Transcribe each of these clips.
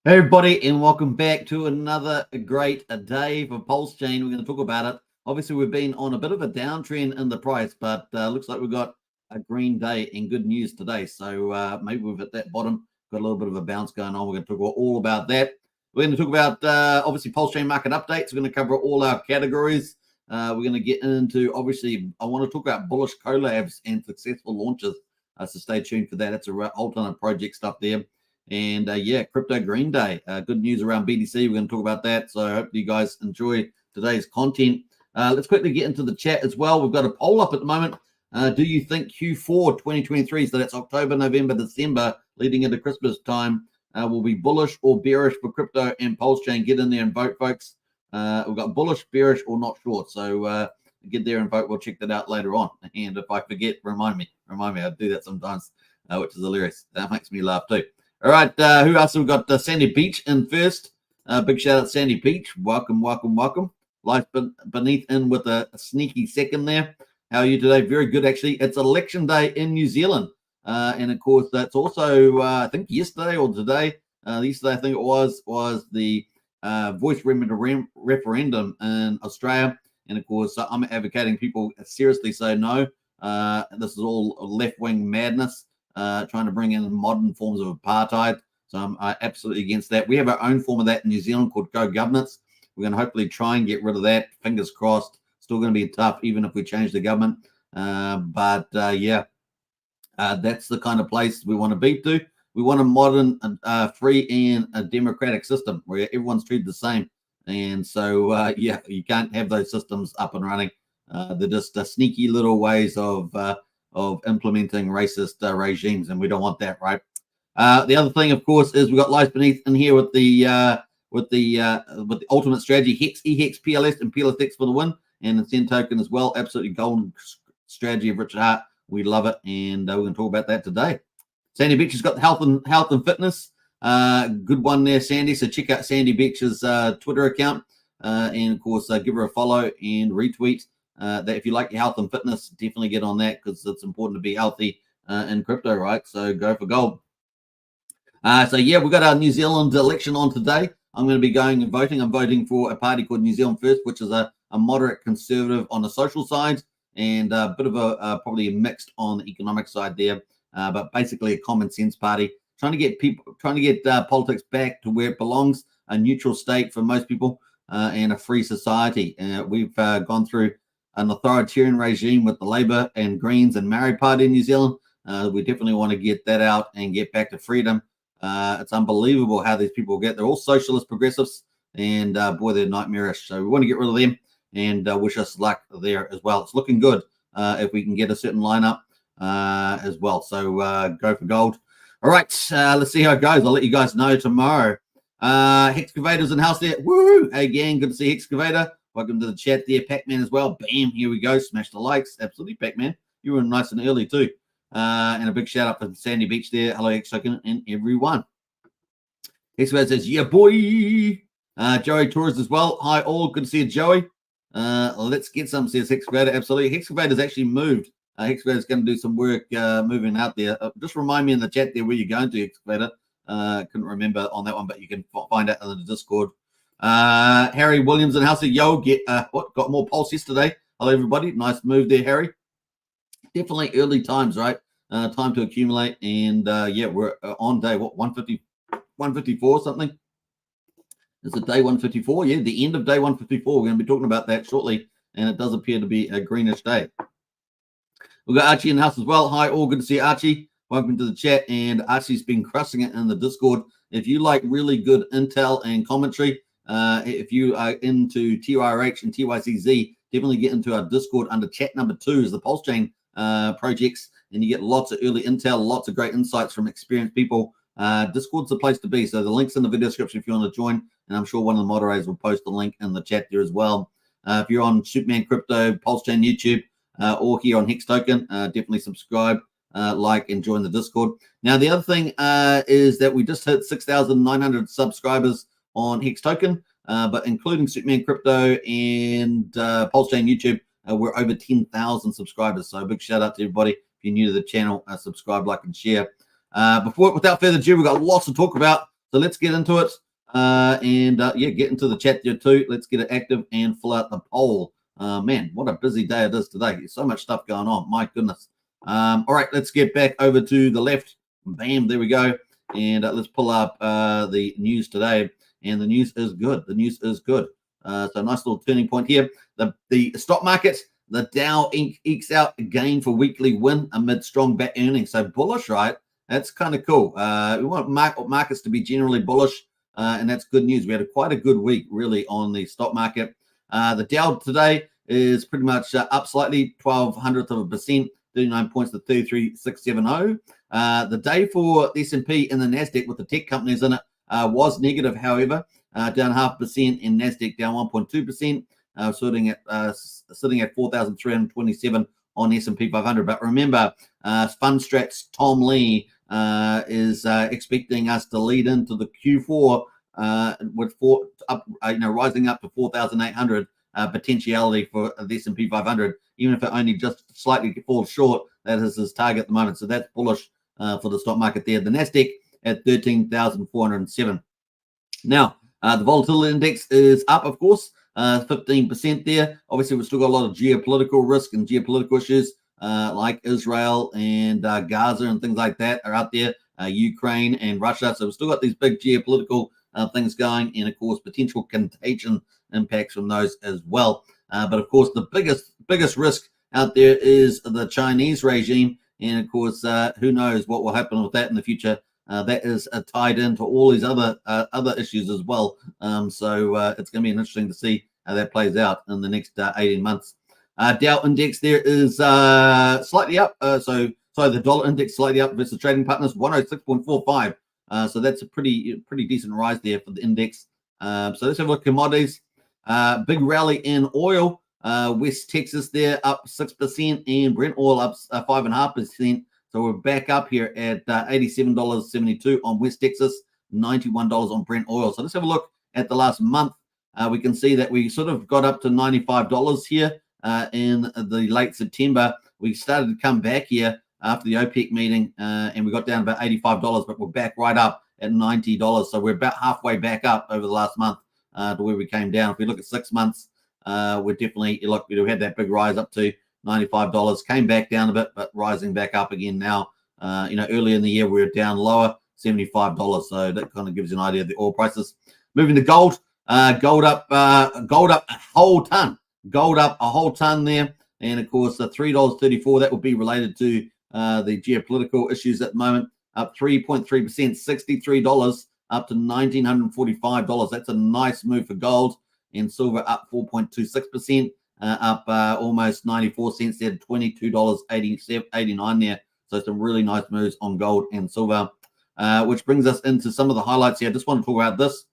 Hey everybody, and welcome back to another great day for Pulsechain. We're going to talk about it. Obviously, we've been on a bit of a downtrend in the price, but looks like we've got a green day and good news today. So maybe we've hit that bottom, got a little bit of a bounce going on. We're going to talk all about that. We're going to talk about obviously Pulsechain market updates. We're going to cover all our categories. We're going to get into, obviously, I want to talk about bullish collabs and successful launches. So stay tuned for that. It's a whole ton of project stuff there. And yeah, crypto green day. Good news around BTC. We're going to talk about that. So I hope you guys enjoy today's content. Let's quickly get into the chat as well. We've got a poll up at the moment. Do you think Q4 2023, so that's October, November, December, leading into Christmas time, will be bullish or bearish for crypto and Pulsechain? Get in there and vote, folks. We've got bullish, bearish, or not short. So get there and vote. We'll check that out later on. And if I forget, remind me. I do that sometimes, which is hilarious. That makes me laugh too. All right, who else have we got? Sandy Beach in first. Big shout out Sandy Beach. Welcome. Life beneath in with a sneaky second there. How are you today? Very good, actually. It's election day in New Zealand. And of course, that's also, I think yesterday or today, yesterday I think it was the voice referendum in Australia. And of course, I'm advocating people seriously say no. This is all left-wing madness. Trying to bring in modern forms of apartheid. So I'm absolutely against that. We have our own form of that in New Zealand called co-governance. We're going to hopefully try and get rid of that. Fingers crossed. Still going to be tough even if we change the government. Yeah, that's the kind of place we want to be to. We want a modern, free and a democratic system where everyone's treated the same. And so, yeah, you can't have those systems up and running. They're just sneaky little ways of implementing racist regimes, and we don't want that, right? The other thing, of course, is we got Life Beneath in here with the ultimate strategy, Hex, EHEX, PLS, and PLSX for the win, and the 10 token as well. Absolutely golden strategy of Richard Hart. We love it, and we're going to talk about that today. Sandy Beach has got the health and fitness. Good one there, Sandy. So check out Sandy Beach's Twitter account, and of course, give her a follow and retweet. That if you like your health and fitness, definitely get on that because it's important to be healthy in crypto, right? So go for gold. So yeah, we've got our New Zealand election on today. I'm going to be going and voting. I'm voting for a party called New Zealand First, which is a moderate conservative on the social side and a bit of a probably mixed on the economic side there, but basically a common sense party. Trying to get politics back to where it belongs, a neutral state for most people and a free society. We've gone through an authoritarian regime with the Labour and Greens and Maori Party in New Zealand. We definitely want to get that out and get back to freedom. It's unbelievable how these people get. They're all socialist progressives, and boy, they're nightmarish. So we want to get rid of them and wish us luck there as well. It's looking good if we can get a certain lineup as well. So go for gold. All right, let's see how it goes. I'll let you guys know tomorrow. Hexcavator's in house there. Woo! Hey, gang, good to see Hexcavator. Welcome to the chat there, Pac-Man as well. Bam, here we go. Smash the likes. Absolutely, Pac-Man. You were nice and early too. And a big shout out for Sandy Beach there. Hello, Hex Token and everyone. Hexcavator says, yeah, boy. Joey Torres as well. Hi, all. Good to see you, Joey. Let's get some, says Hexcavator. Absolutely. Hexcavator's actually moved. Hexcavator's going to do some work moving out there. Just remind me in the chat there where you're going to, Hexcavator. Couldn't remember on that one, but you can find out in the Discord. Harry Williams and House of Yo got more pulse yesterday. Hello everybody, nice move there, Harry. Definitely early times, right? Time to accumulate, and yeah, we're on day 154 something. Is it day 154? Yeah, the end of day 154. We're going to be talking about that shortly, and it does appear to be a greenish day. We've got Archie in the house as well. Hi, all. Good to see Archie. Welcome to the chat, and Archie's been crushing it in the Discord. If you like really good intel and commentary, if you are into TYRH and TYCZ, definitely get into our Discord under chat number 2 is the Pulsechain projects, and you get lots of early intel, lots of great insights from experienced people. Discord's the place to be. So the link's in the video description if you want to join, and I'm sure one of the moderators will post the link in the chat there as well. If you're on Superman Crypto, Pulsechain YouTube, or here on Hex Token, definitely subscribe, like, and join the Discord. Now, the other thing is that we just hit 6,900 subscribers on Hex Token, but including Superman Crypto and Pulsechain YouTube, we're over 10,000 subscribers. So a big shout out to everybody. If you're new to the channel, subscribe, like, and share. Without further ado, we've got lots to talk about. So let's get into it. Yeah, get into the chat there too. Let's get it active and fill out the poll. Man, what a busy day it is today. There's so much stuff going on. My goodness. All right, let's get back over to the left. Bam, there we go. And let's pull up the news today. And the news is good. The news is good. So nice little turning point here. The stock market, the Dow ekes out a gain for weekly win amid strong back earnings. So bullish, right? That's kind of cool. We want markets to be generally bullish, and that's good news. We had quite a good week, really, on the stock market. The Dow today is pretty much up slightly, 0.12%, 39 points to 33,670. The day for the S&P and the NASDAQ with the tech companies in it was negative, however, down 0.5%, and NASDAQ down 1.2%, sitting at 4,327 on S&P 500. But remember, FundStrat's Tom Lee is expecting us to lead into the Q4 with rising up to 4,800 potentiality for the S&P 500, even if it only just slightly falls short. That is his target at the moment. So that's bullish for the stock market there. The NASDAQ at 13,407. Now, the volatility index is up, of course, 15% there. Obviously, we've still got a lot of geopolitical risk and geopolitical issues like Israel and Gaza and things like that are out there, Ukraine and Russia. So we've still got these big geopolitical things going, and, of course, potential contagion impacts from those as well. But, of course, the biggest risk out there is the Chinese regime. And, of course, who knows what will happen with that in the future. That is tied into all these other issues as well. So it's going to be interesting to see how that plays out in the next 18 months. Dow index there is slightly up. So the dollar index slightly up versus trading partners, 106.45. So that's a pretty decent rise there for the index. So let's have a look at commodities. Big rally in oil. West Texas there up 6%, and Brent oil up 5.5%. So we're back up here at $87.72 on West Texas, $91 on Brent oil. So let's have a look at the last month. We can see that we sort of got up to $95 here in the late September. We started to come back here after the OPEC meeting, and we got down about $85, but we're back right up at $90. So we're about halfway back up over the last month to where we came down. If we look at 6 months, we're definitely, look, we had that big rise up to $95, came back down a bit, but rising back up again now. Earlier in the year, we were down lower, $75. So that kind of gives you an idea of the oil prices. Moving to gold, gold up a whole ton. Gold up a whole ton there. And, of course, the $3.34, that would be related to the geopolitical issues at the moment. Up 3.3%, $63 up to $1,945. That's a nice move for gold. And silver up 4.26%. Up almost 94 cents there to $22.89 there. So some really nice moves on gold and silver, which brings us into some of the highlights here. I just want to talk about this,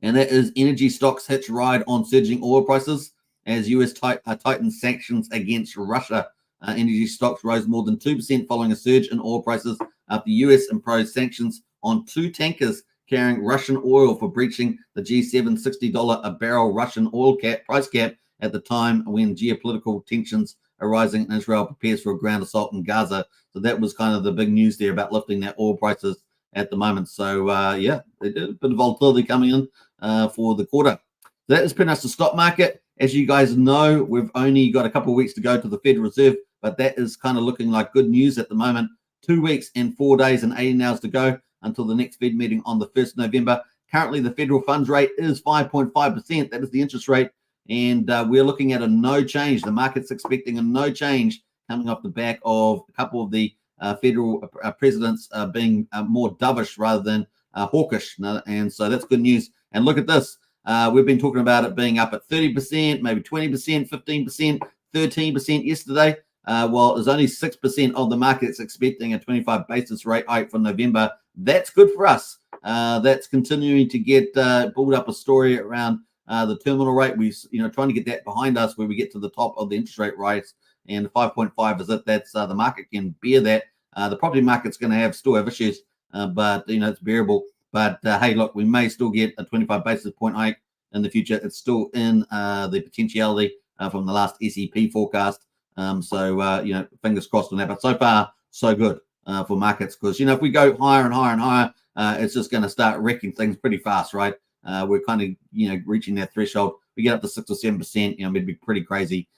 and that is energy stocks hitch ride on surging oil prices as U.S. tightens sanctions against Russia. Energy stocks rose more than 2% following a surge in oil prices after the U.S. imposed sanctions on 2 tankers carrying Russian oil for breaching the G7 $60 a barrel Russian oil price cap at the time when geopolitical tensions arising in Israel prepares for a ground assault in Gaza. So that was kind of the big news there about lifting that oil prices at the moment. So, yeah, a bit of volatility coming in for the quarter. That is pretty much the stock market. As you guys know, we've only got a couple of weeks to go to the Federal Reserve, but that is kind of looking like good news at the moment. 2 weeks and 4 days and 18 hours to go until the next Fed meeting on the 1st of November. Currently, the federal funds rate is 5.5%. That is the interest rate. And we're looking at a no change. The market's expecting a no change coming off the back of a couple of the federal presidents being more dovish rather than hawkish. And so that's good news And look at this. We've been talking about it being up at 30%, maybe 20%, 15%, 13% yesterday. Well, there's only 6% of the market's expecting a 25 basis rate hike for November. That's good for us. That's continuing to get build up a story around the terminal rate. We, trying to get that behind us where we get to the top of the interest rate rise, and 5.5 is it. That's the market can bear that. The property market's going to still have issues, but it's bearable. But hey, look, we may still get a 25 basis point hike in the future. It's still in the potentiality from the last SEP forecast. So fingers crossed on that. But so far, so good for markets, because if we go higher and higher and higher, it's just going to start wrecking things pretty fast, right? We're kind of reaching that threshold. We get up to 6 or 7%, it'd be pretty crazy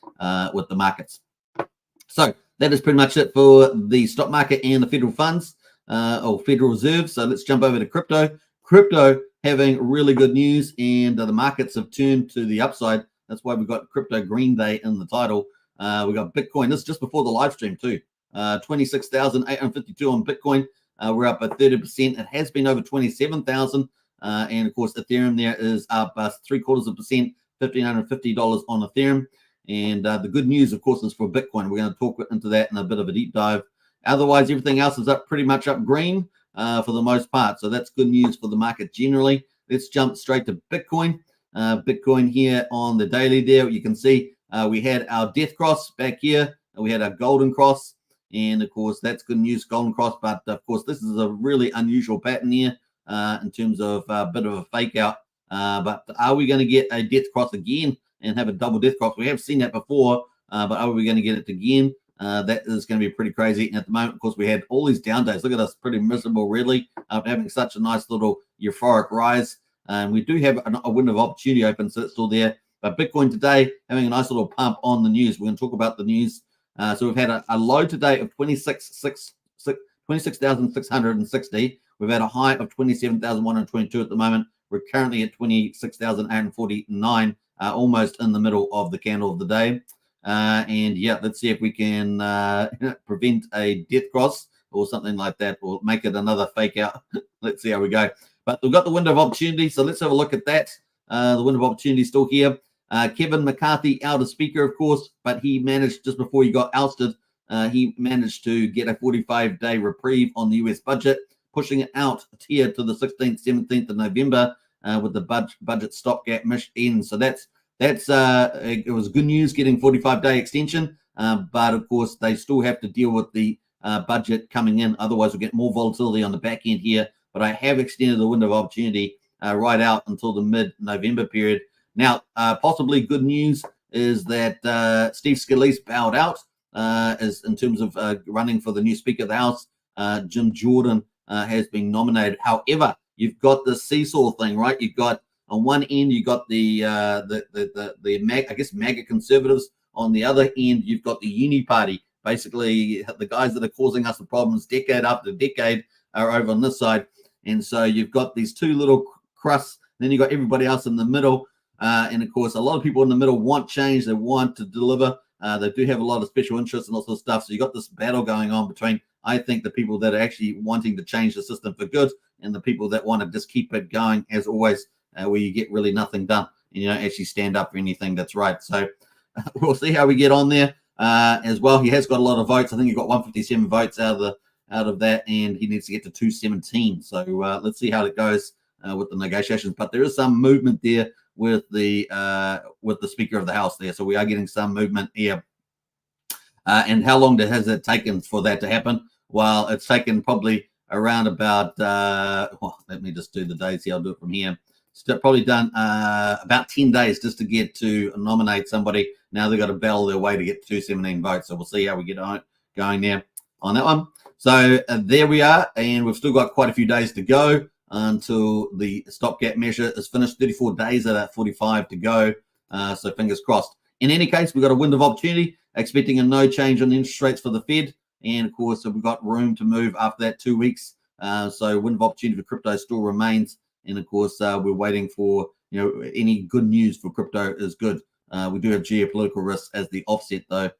with the markets. So that is pretty much it for the stock market and the federal funds or Federal Reserve. So let's jump over to crypto. Crypto having really good news, and the markets have turned to the upside. That's why we've got Crypto Green Day in the title. We got Bitcoin. This is just before the live stream too. 26,852 on Bitcoin. We're up at 30%. It has been over 27,000. And of course, Ethereum there is up 0.75%, $1,550 on Ethereum. And the good news, of course, is for Bitcoin. We're going to talk into that in a bit of a deep dive. Otherwise, everything else is up pretty much up green for the most part. So that's good news for the market generally. Let's jump straight to Bitcoin. Bitcoin here on the daily there. You can see we had our death cross back here. We had our golden cross. And of course, that's good news, golden cross. But of course, this is a really unusual pattern here in terms of a bit of a fake out. But are we going to get a death cross again and have a double death cross? We have seen that before, but are we going to get it again? That is going to be pretty crazy. And at the moment, of course, we had all these down days. Look at us, pretty miserable, really, having such a nice little euphoric rise. We do have a window of opportunity open, so it's still there. But Bitcoin today having a nice little pump on the news. We're going to talk about the news. So we've had a low today of 26,660. We've had a high of 27,122 at the moment. We're currently at 26,849, almost in the middle of the candle of the day. And yeah, let's see if we can prevent a death cross or something like that, or make it another fake out. Let's see how we go. But we've got the window of opportunity, so let's have a look at that. The window of opportunity is still here. Kevin McCarthy out of speaker, of course, but he managed, just before he got ousted, he managed to get a 45-day reprieve on the US budget, pushing it out here to the 16th, 17th of November with the budget stopgap end. So that's it was good news getting 45-day extension, but of course they still have to deal with the budget coming in. Otherwise, we'll get more volatility on the back end here. But I have extended the window of opportunity right out until the mid-November period. Now, possibly good news is that Steve Scalise bowed out as in terms of running for the new Speaker of the House. Jim Jordan has been nominated. However, you've got the seesaw thing, right? You've got on one end, you got the MAGA conservatives. On the other end, you've got the Uni Party. Basically, the guys that are causing us the problems decade after decade are over on this side. And so you've got these two little crusts. Then you've got everybody else in the middle. And of course, a lot of people in the middle want change. They want to deliver. They do have a lot of special interests and all sorts of stuff. So you've got this battle going on between, I think, the people that are actually wanting to change the system for good and the people that want to just keep it going as always, where you get really nothing done and you don't actually stand up for anything that's right. So we'll see how we get on there as well. He has got a lot of votes. I think he got 157 votes out of that, and he needs to get to 217. So let's see how it goes with the negotiations. But there is some movement there with the Speaker of the House there. So we are getting some movement here. And how long has it taken for that to happen? Well, it's taken probably around about, let me just do the days here. I'll do it from here. It's probably done about 10 days just to get to nominate somebody. Now they've got to battle their way to get 217 votes. So we'll see how we get on going there on that one. So there we are. And we've still got quite a few days to go until the stopgap measure is finished. 34 days at 45 to go. So fingers crossed. In any case, we've got a window of opportunity, expecting a no change on interest rates for the Fed. And of course, we've got room to move after that 2 weeks. So window of opportunity for crypto still remains. And of course, we're waiting for, any good news for crypto is good. We do have geopolitical risks as the offset though.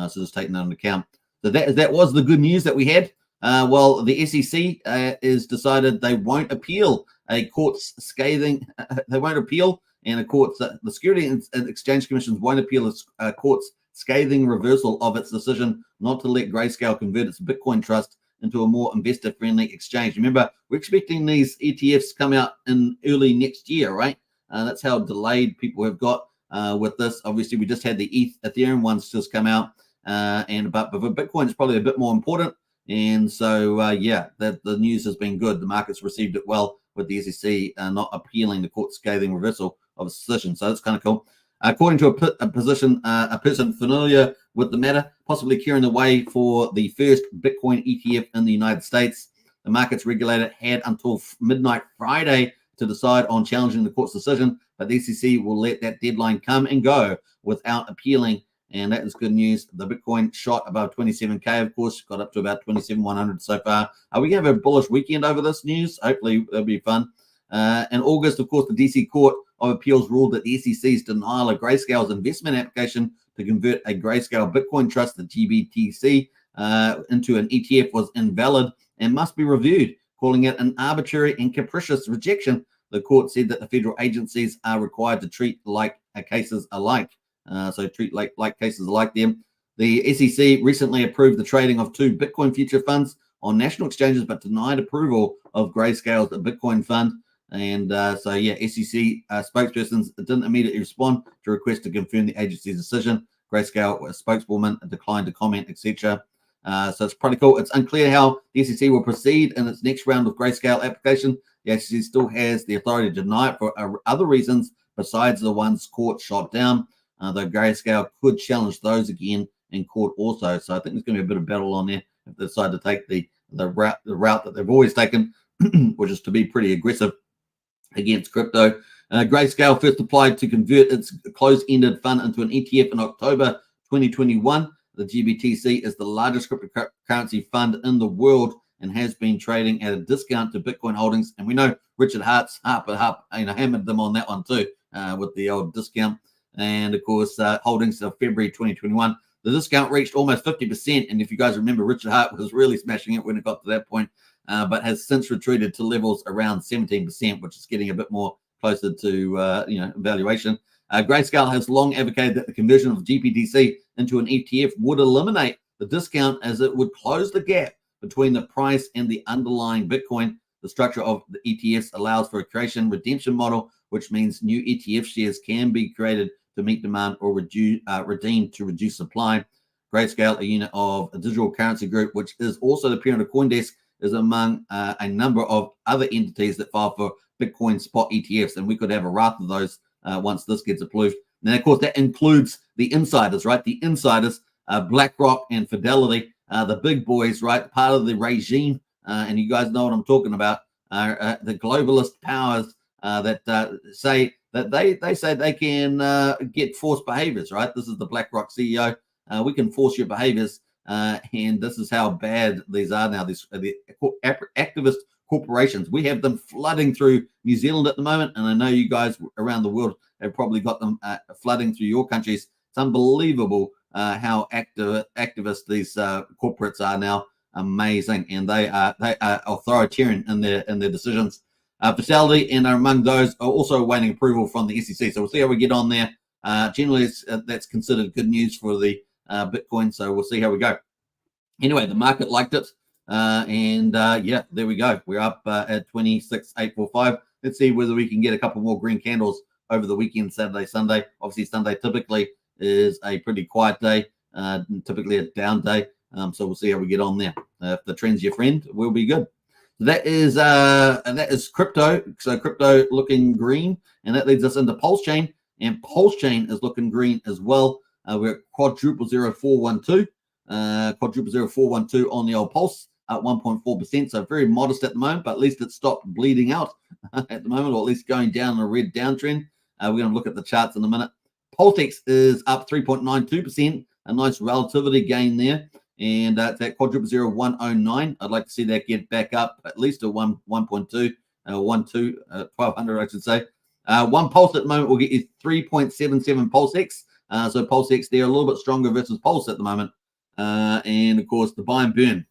So just taking that into account. So that was the good news that we had. Well, the SEC is decided they won't appeal a court's scathing, they won't appeal, and a court's, the Security and Exchange Commission won't appeal a court's scathing reversal of its decision not to let Grayscale convert its Bitcoin trust into a more investor-friendly exchange. Remember, we're expecting these ETFs come out in early next year, right? That's how delayed people have got with this. Obviously, we just had the Ethereum ones just come out, but Bitcoin is probably a bit more important. And so, yeah, the news has been good. The market's received it well with the SEC not appealing the court's scathing reversal of its decision. So that's kind of cool. According to a person familiar with the matter, possibly clearing the way for the first Bitcoin ETF in the United States, the markets regulator had until midnight Friday to decide on challenging the court's decision, but the SEC will let that deadline come and go without appealing, and that is good news. The Bitcoin shot above 27K, of course, got up to about 27,100 so far. Are we going to have a bullish weekend over this news? Hopefully, it'll be fun. In August, of course, the DC Court of Appeals ruled that the SEC's denial of Grayscale's investment application to convert a Grayscale Bitcoin trust, the GBTC, into an ETF was invalid and must be reviewed, calling it an arbitrary and capricious rejection. The court said that the federal agencies are required to treat like cases alike. So treat like cases alike them. The SEC recently approved the trading of 2 Bitcoin future funds on national exchanges, but denied approval of Grayscale's Bitcoin fund. And so, yeah, SEC spokespersons didn't immediately respond to request to confirm the agency's decision. Grayscale spokeswoman declined to comment, etc. So it's pretty cool. It's unclear how the SEC will proceed in its next round of Grayscale application. The SEC still has the authority to deny it for other reasons besides the ones court shot down, though Grayscale could challenge those again in court also. So I think there's going to be a bit of battle on there if they decide to take the route that they've always taken, which is to be pretty aggressive against crypto. Grayscale first applied to convert its closed-ended fund into an ETF in October 2021. The GBTC is the largest cryptocurrency fund in the world and has been trading at a discount to Bitcoin holdings. And we know Richard Hart's hammered them on that one too with the old discount. And of course, holdings of February 2021. The discount reached almost 50%. And if you guys remember, Richard Hart was really smashing it when it got to that point, but has since retreated to levels around 17%, which is getting a bit more closer to valuation. Grayscale has long advocated that the conversion of GBTC into an ETF would eliminate the discount, as it would close the gap between the price and the underlying Bitcoin. The structure of the ETFs allows for a creation redemption model, which means new ETF shares can be created to meet demand or redeemed to reduce supply. Grayscale, a unit of a digital currency group, which is also the parent of CoinDesk, is among a number of other entities that file for Bitcoin spot ETFs, and we could have a raft of those once this gets approved. And of course, that includes the insiders, right? The insiders, BlackRock and Fidelity, the big boys, right? Part of the regime, and you guys know what I'm talking about. The globalist powers that say that they say they can get forced behaviors, right? This is the BlackRock CEO. We can force your behaviors, and this is how bad these are now. These the activist corporations. We have them flooding through New Zealand at the moment, and I know you guys around the world have probably got them flooding through your countries. It's unbelievable how activist these corporates are now. Amazing, and they are authoritarian in their decisions. Fidelity and among those are also awaiting approval from the SEC. So we'll see how we get on there. Generally, that's considered good news for the Bitcoin. So we'll see how we go. Anyway, the market liked it. Yeah, there we go. We're up at 26,845. Let's see whether we can get a couple more green candles over the weekend, Saturday, Sunday. Obviously, Sunday typically is a pretty quiet day, typically a down day. So we'll see how we get on there. If the trend's your friend, we'll be good. So that is crypto. So crypto looking green, and that leads us into Pulsechain, and Pulsechain is looking green as well. We're at quadruple 0412, quadruple 0412 on the old Pulse at 1.4%. So very modest at the moment, but at least it stopped bleeding out at the moment, or at least going down in a red downtrend. We're going to look at the charts in a minute. Pulsex is up 3.92%, a nice relativity gain there. And it's at quadruple 0109. I'd like to see that get back up at least to 1.2, 1200, I should say. One Pulse at the moment will get you 3.77 Pulsex. So Pulsex there a little bit stronger versus Pulse at the moment. And of course the buy and burn,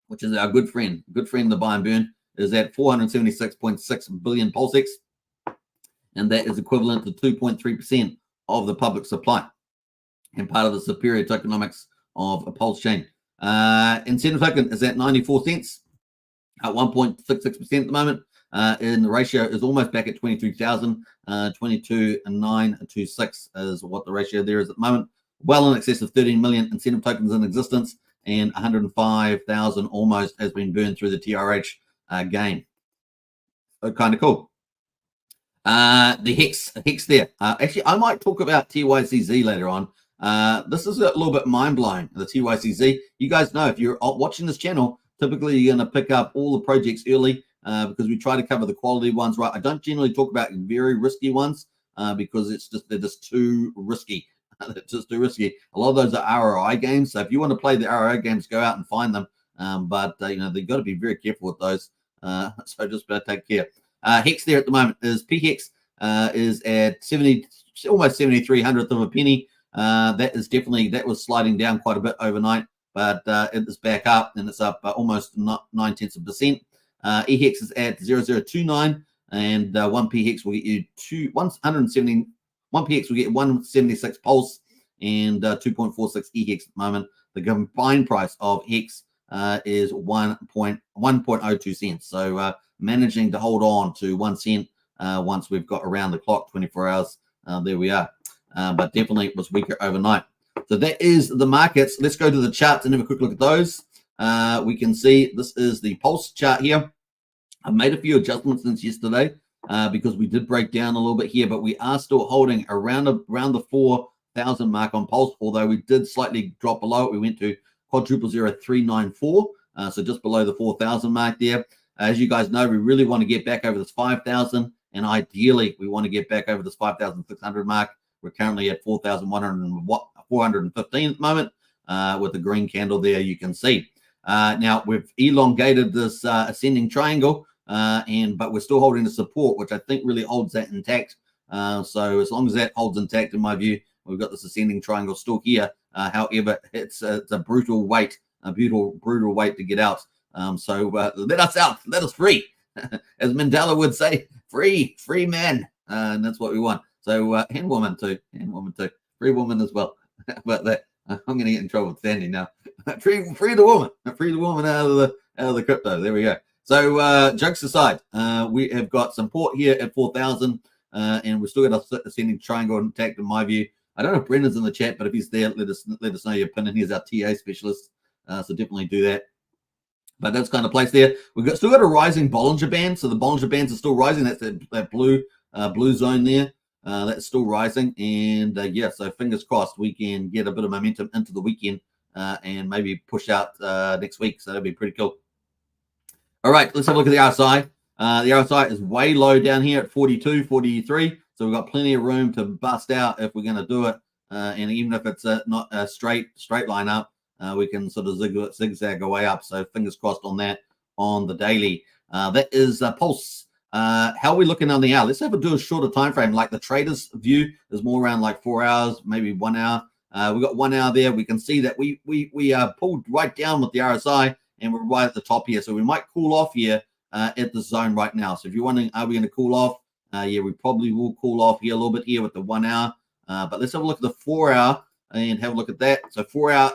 which is our good friend, the buy and burn. is at 476.6 billion Pulsex, and that is equivalent to 2.3% of the public supply and part of the superior tokenomics of a Pulsechain. Incentive token is at 94 cents at 1.66% at the moment. And the ratio is almost back at 23,000, 22,926 is what the ratio there is at the moment. Well in excess of 13 million incentive tokens in existence, and 105,000 almost has been burned through the TRH game. So kind of cool. The Hex there. Actually, I might talk about TYCZ later on. This is a little bit mind-blowing, the TYCZ. You guys know, if you're watching this channel, typically you're going to pick up all the projects early because we try to cover the quality ones, right? I don't generally talk about very risky ones because they're just too risky. It's just too risky. A lot of those are ROI games. So if you want to play the ROI games, go out and find them. But they've got to be very careful with those. So just take care. Hex there at the moment is PHEX is at 70, almost 7300th of a penny. That was sliding down quite a bit overnight, but it is back up and it's up almost 0.9%. EHEX is at 0029, and one PHEX will get you 170. One PX will get 176 Pulse and 2.46 EHEX at the moment. The combined price of Hex is 1.02 cents. So managing to hold on to 1 cent once we've got around the clock 24 hours. There we are. But definitely it was weaker overnight. So that is the markets. Let's go to the charts and have a quick look at those. We can see this is the Pulse chart here. I've made a few adjustments since yesterday. Because we did break down a little bit here, but we are still holding around the 4,000 mark on Pulse, although we did slightly drop below it. We went to quadruple 0394, so just below the 4,000 mark there. As you guys know, we really want to get back over this 5,000, and ideally we want to get back over this 5,600 mark. We're currently at 4,415 at the moment with the green candle there, you can see. Now we've elongated this ascending triangle. But we're still holding the support, which I think really holds that intact. So as long as that holds intact, in my view, we've got this ascending triangle still here. However, it's a brutal weight, brutal weight to get out. So let us out, let us free, as Mandela would say, free man, and that's what we want. So and woman too, free woman as well. But that I'm going to get in trouble with Sandy now. free the woman out of the crypto. There we go. So jokes aside, we have got support here at 4,000, and we've still got a ascending triangle intact in my view. I don't know if Brendan's in the chat, but if he's there, let us know your opinion. He's our TA specialist, so definitely do that. But that's kind of place there. We've still got a rising Bollinger Band, so the Bollinger Bands are still rising. That's that blue zone there. That's still rising, and yeah, so fingers crossed we can get a bit of momentum into the weekend and maybe push out next week. So that'd be pretty cool. All right, let's have a look at the RSI. The RSI is way low down here at 42, 43. So we've got plenty of room to bust out if we're going to do it. And even if it's not a straight line up, we can sort of zigzag away up. So fingers crossed on that on the daily. That is Pulse. How are we looking on the hour? Let's do a shorter time frame. Like the trader's view is more around like 4 hours, maybe 1 hour. We've got 1 hour there. We can see that we pulled right down with the RSI. And we're right at the top here. So we might cool off here at the zone right now. So if you're wondering, are we going to cool off? Yeah, we probably will cool off here a little bit here with the 1 hour. But let's have a look at the 4 hour and have a look at that. So 4 hour,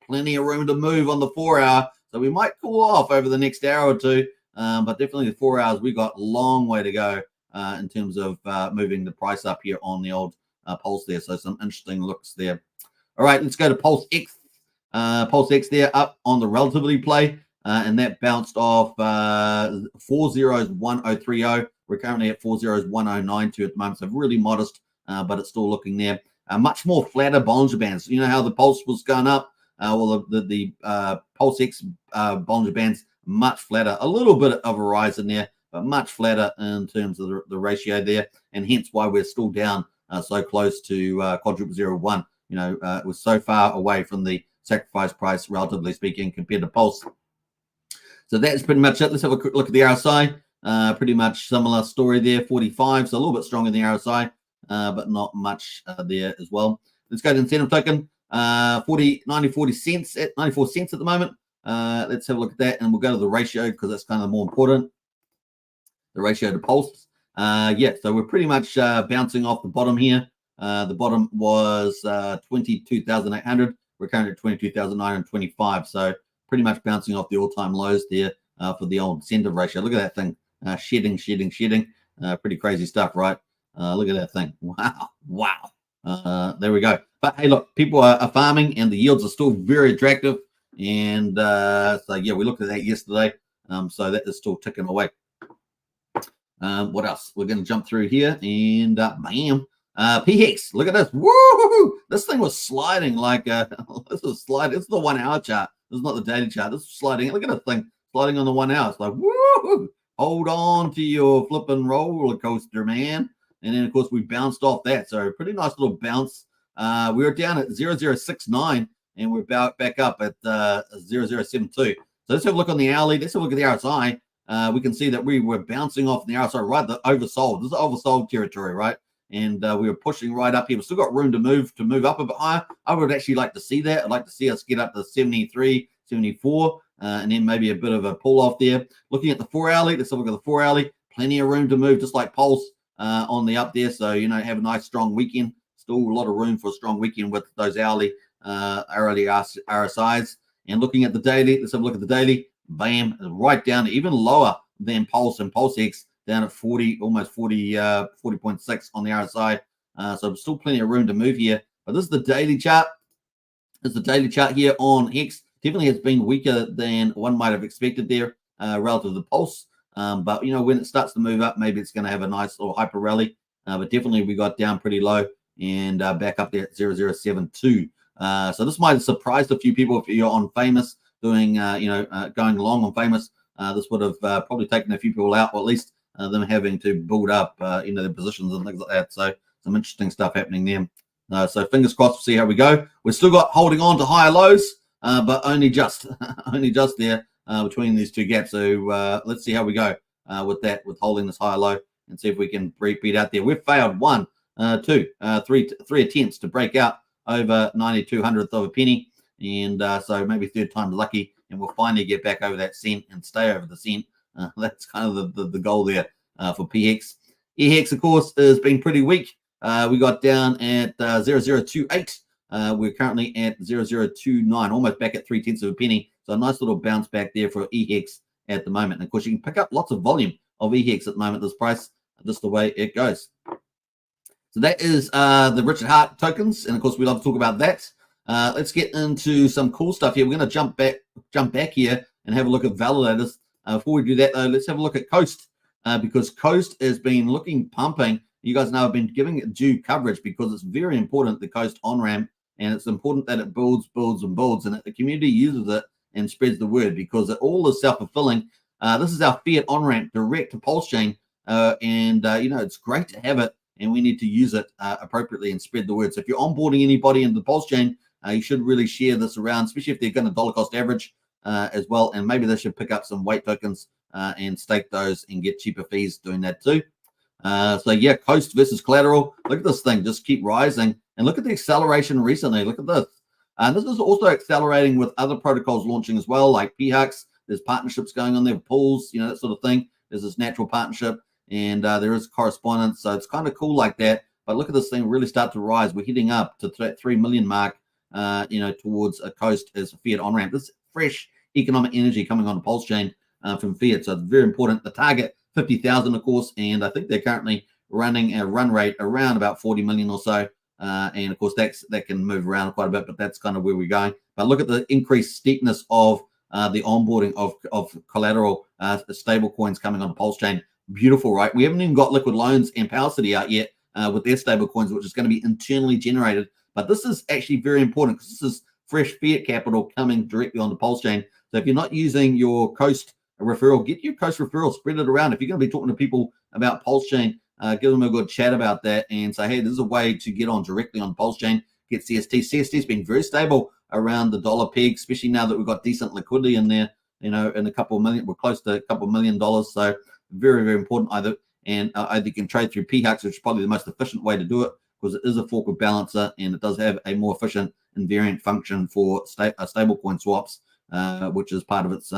plenty of room to move on the 4 hour. So we might cool off over the next hour or two. But definitely the 4 hours, we got a long way to go in terms of moving the price up here on the old Pulse there. So some interesting looks there. All right, let's go to Pulse X. Pulse X there up on the relativity play, and that bounced off 401030. We're currently at 401092 at the moment, so really modest, but it's still looking there. Much more flatter Bollinger Bands. You know how the Pulse was going up? Well, the Pulse X Bollinger Bands much flatter. A little bit of a rise in there, but much flatter in terms of the ratio there, and hence why we're still down so close to quadruple 01. It was so far away from the sacrifice price, relatively speaking, compared to Pulse. So that's pretty much it. Let's have a quick look at the RSI. Pretty much similar story there, 45, so a little bit stronger than the RSI, but not much there as well. Let's go to incentive token, 94 cents at the moment. Let's have a look at that, and we'll go to the ratio because that's kind of more important. the ratio to Pulse. Yeah, so we're pretty much bouncing off the bottom here. The bottom was 22,800. We're currently at 22,925. So pretty much bouncing off the all-time lows there for the old incentive ratio. Look at that thing, shedding. Pretty crazy stuff, right? Look at that thing. Wow. There we go. But hey, look, people are farming and the yields are still very attractive. And so, yeah, we looked at that yesterday. So that is still ticking away. What else? We're going to jump through here and bam. PHEX, look at this. Woo! This thing was sliding like this was sliding. It's the 1 hour chart. This is not the daily chart. This is sliding. Look at this thing sliding on the 1 hour. It's like, woo! Hold on to your flipping roller coaster, man. And then, of course, we bounced off that. So pretty nice little bounce. We were down at 0069 and we're back up at 0072. So let's have a look on the hourly. Let's have a look at the RSI. We can see that we were bouncing off the RSI right, the oversold. This is oversold territory, right? And we were pushing right up here. We've still got room to move up a bit higher. I would actually like to see that. I'd like to see us get up to 73, 74, and then maybe a bit of a pull off there. Looking at the 4 hourly, let's have a look at the 4 hourly. Plenty of room to move, just like Pulse on the up there. So, you know, have a nice strong weekend. Still a lot of room for a strong weekend with those hourly RSIs. And looking at the daily, let's have a look at the daily. Bam, right down, even lower than Pulse and PulseX, down at 40, almost 40, 40.6 on the RSI. So still plenty of room to move here. But this is the daily chart. This is the daily chart here on Hex. Definitely has been weaker than one might have expected there relative to the Pulse. But, you know, when it starts to move up, maybe it's going to have a nice little hyper rally. But definitely we got down pretty low and back up there at 0072. So this might have surprised a few people if you're on Famous doing, going long on Famous. This would have probably taken a few people out, or at least them having to build up, their positions and things like that. So some interesting stuff happening there. So fingers crossed, we'll see how we go. We've still got holding on to higher lows, but only just there between these two gaps. So let's see how we go with holding this higher low and see if we can beat out there. We've failed 1, 2, 3 attempts to break out over 92/100th of a penny. And so maybe third time lucky, and we'll finally get back over that cent and stay over the cent. That's kind of the goal there for PHEX. EHEX, of course, has been pretty weak. We got down at 0028. We're currently at 0029, almost back at 0.3 of a penny. So a nice little bounce back there for EHEX at the moment. And of course, you can pick up lots of volume of EHEX at the moment, this price, just the way it goes. So that is the Richard Hart tokens. And of course, we love to talk about that. Let's get into some cool stuff here. We're going to jump back here and have a look at validators. Before we do that, though, let's have a look at Coast because Coast has been looking pumping. You guys know I've been giving it due coverage because it's very important, the Coast on-ramp, and it's important that it builds, and that the community uses it and spreads the word because it all is self-fulfilling. This is our fiat on-ramp direct to Pulsechain, and it's great to have it, and we need to use it appropriately and spread the word. So if you're onboarding anybody into the Pulsechain, you should really share this around, especially if they're going to dollar cost average as well. And maybe they should pick up some weight tokens and stake those and get cheaper fees doing that too. So yeah, Coast versus collateral. Look at this thing, just keep rising. And look at the acceleration recently. Look at this. And this is also accelerating with other protocols launching as well, like PHEX. There's partnerships going on there, pools, that sort of thing. There's this natural partnership and there is correspondence. So it's kind of cool like that. But look at this thing really start to rise. We're heading up to that 3 million mark. Towards a Coast as a fiat on-ramp. This fresh economic energy coming on the Pulsechain from fiat. So it's very important. The target, 50,000, of course, and I think they're currently running a run rate around about 40 million or so. And of course, that can move around quite a bit, but that's kind of where we're going. But look at the increased steepness of the onboarding of collateral stable coins coming on the Pulsechain. Beautiful, right? We haven't even got Liquid Loans and Power City out yet with their stable coins, which is going to be internally generated. But this is actually very important because this is fresh fiat capital coming directly on the Pulsechain. So if you're not using your Coast referral, get your Coast referral, spread it around. If you're going to be talking to people about Pulsechain, give them a good chat about that and say, hey, this is a way to get on directly on Pulsechain, get CST. CST's been very stable around the dollar peg, especially now that we've got decent liquidity in there, in a couple of million, we're close to a couple of $1 million. So very, very important either you can trade through PHEX, which is probably the most efficient way to do it, because it is a forward balancer and it does have a more efficient invariant function for stablecoin swaps, which is part of its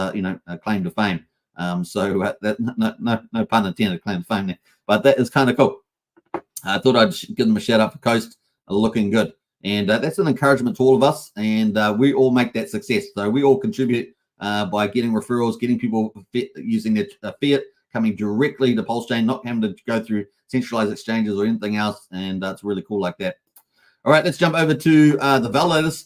claim to fame. That no pun intended, claim phone there, but that is kind of cool. I thought I'd give them a shout out for Coast, looking good, and that's an encouragement to all of us, and we all make that success. So we all contribute by getting referrals, getting people using their fiat coming directly to Pulsechain, not having to go through centralized exchanges or anything else, and it's really cool like that. All right, let's jump over to the validators.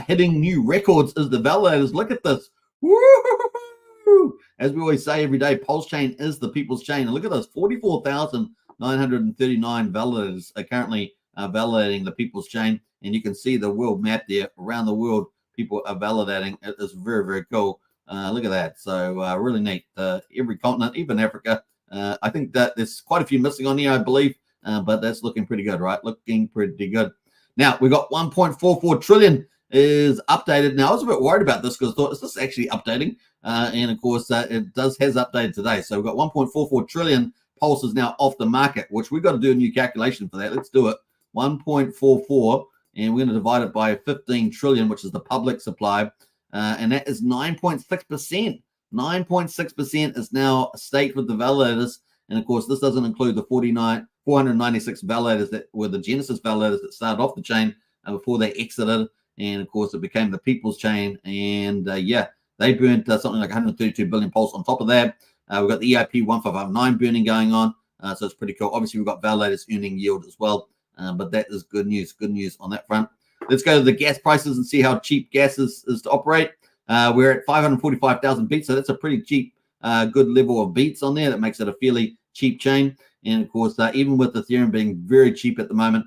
Hitting new records is the validators. Look at this. Woo! As we always say every day, Pulsechain is the people's chain. And look at those, 44,939 validators are currently validating the people's chain. And you can see the world map there. Around the world, people are validating. It is very, very cool. Look at that. So really neat. Every continent, even Africa. I think that there's quite a few missing on here, I believe. But that's looking pretty good, right? Looking pretty good. Now, we've got 1.44 trillion is updated. Now, I was a bit worried about this because I thought, is this actually updating? And of course, it has updated today. So we've got 1.44 trillion. Pulse is now off the market, which we've got to do a new calculation for that. Let's do it. 1.44, and we're going to divide it by 15 trillion, which is the public supply. And that is 9.6%. 9.6% is now staked with the validators. And of course, this doesn't include the 496 validators that were the Genesis validators that started off the chain before they exited. And of course, it became the people's chain. And yeah, they burnt something like 132 billion Pulse on top of that. We've got the EIP 1559 burning going on. So it's pretty cool. Obviously, we've got validators earning yield as well. But that is good news. Good news on that front. Let's go to the gas prices and see how cheap gas is to operate. We're at 545,000 beats. So that's a pretty cheap, good level of beats on there. That makes it a fairly cheap chain. And of course, even with Ethereum being very cheap at the moment,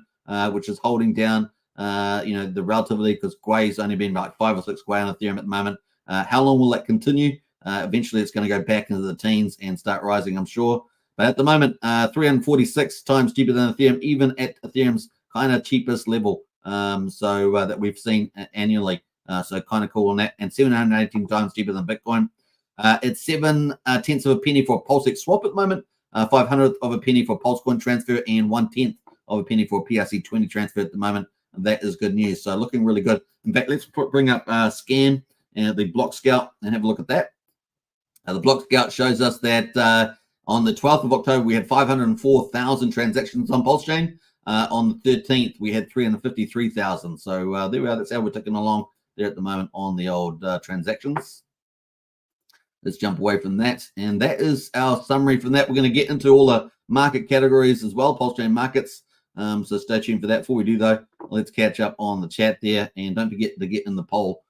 which is holding down, the relativity, because Gwei's only been like 5 or 6 Gwei on Ethereum at the moment. How long will that continue? Eventually, it's going to go back into the teens and start rising, I'm sure. But at the moment, 346 times cheaper than Ethereum, even at Ethereum's kind of cheapest level. That we've seen annually. So kind of cool on that. And 718 times cheaper than Bitcoin. It's 7/10 of a penny for a PulseX swap at the moment. 500th of a penny for Pulsecoin transfer, and 1/10 of a penny for PRC20 transfer at the moment. That is good news. So looking really good. In fact, let's bring up Scan and the Block Scout and have a look at that. The Block Scout shows us that on the 12th of October, we had 504,000 transactions on Pulsechain. On the 13th, we had 353,000. So there we are. That's how we're ticking along there at the moment on the old transactions. Let's jump away from that. And that is our summary from that. We're going to get into all the market categories as well, Pulsechain markets. So stay tuned for that. Before we do, though, let's catch up on the chat there. And don't forget to get in the poll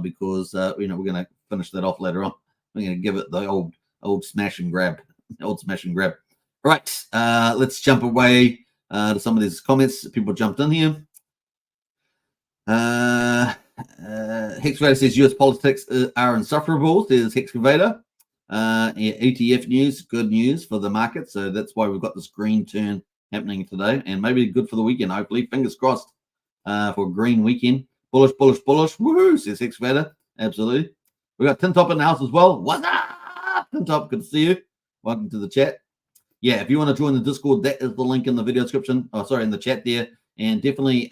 because, we're going to finish that off later on. We're going to give it the old smash and grab. Old smash and grab. Right. Let's jump away to some of these comments. People jumped in here. Hexcavator says US politics are insufferable. There's Hexcavator. ETF news, good news for the market. So that's why we've got this green turn happening today, and maybe good for the weekend, hopefully. Fingers crossed for a green weekend. Bullish, bullish, bullish. Woohoo, says Hexcavator. Absolutely. We got Tintop in the house as well. What's up, Tintop? Good to see you. Welcome to the chat. Yeah, if you want to join the Discord, that is the link in the video description. Oh, sorry, in the chat there. And definitely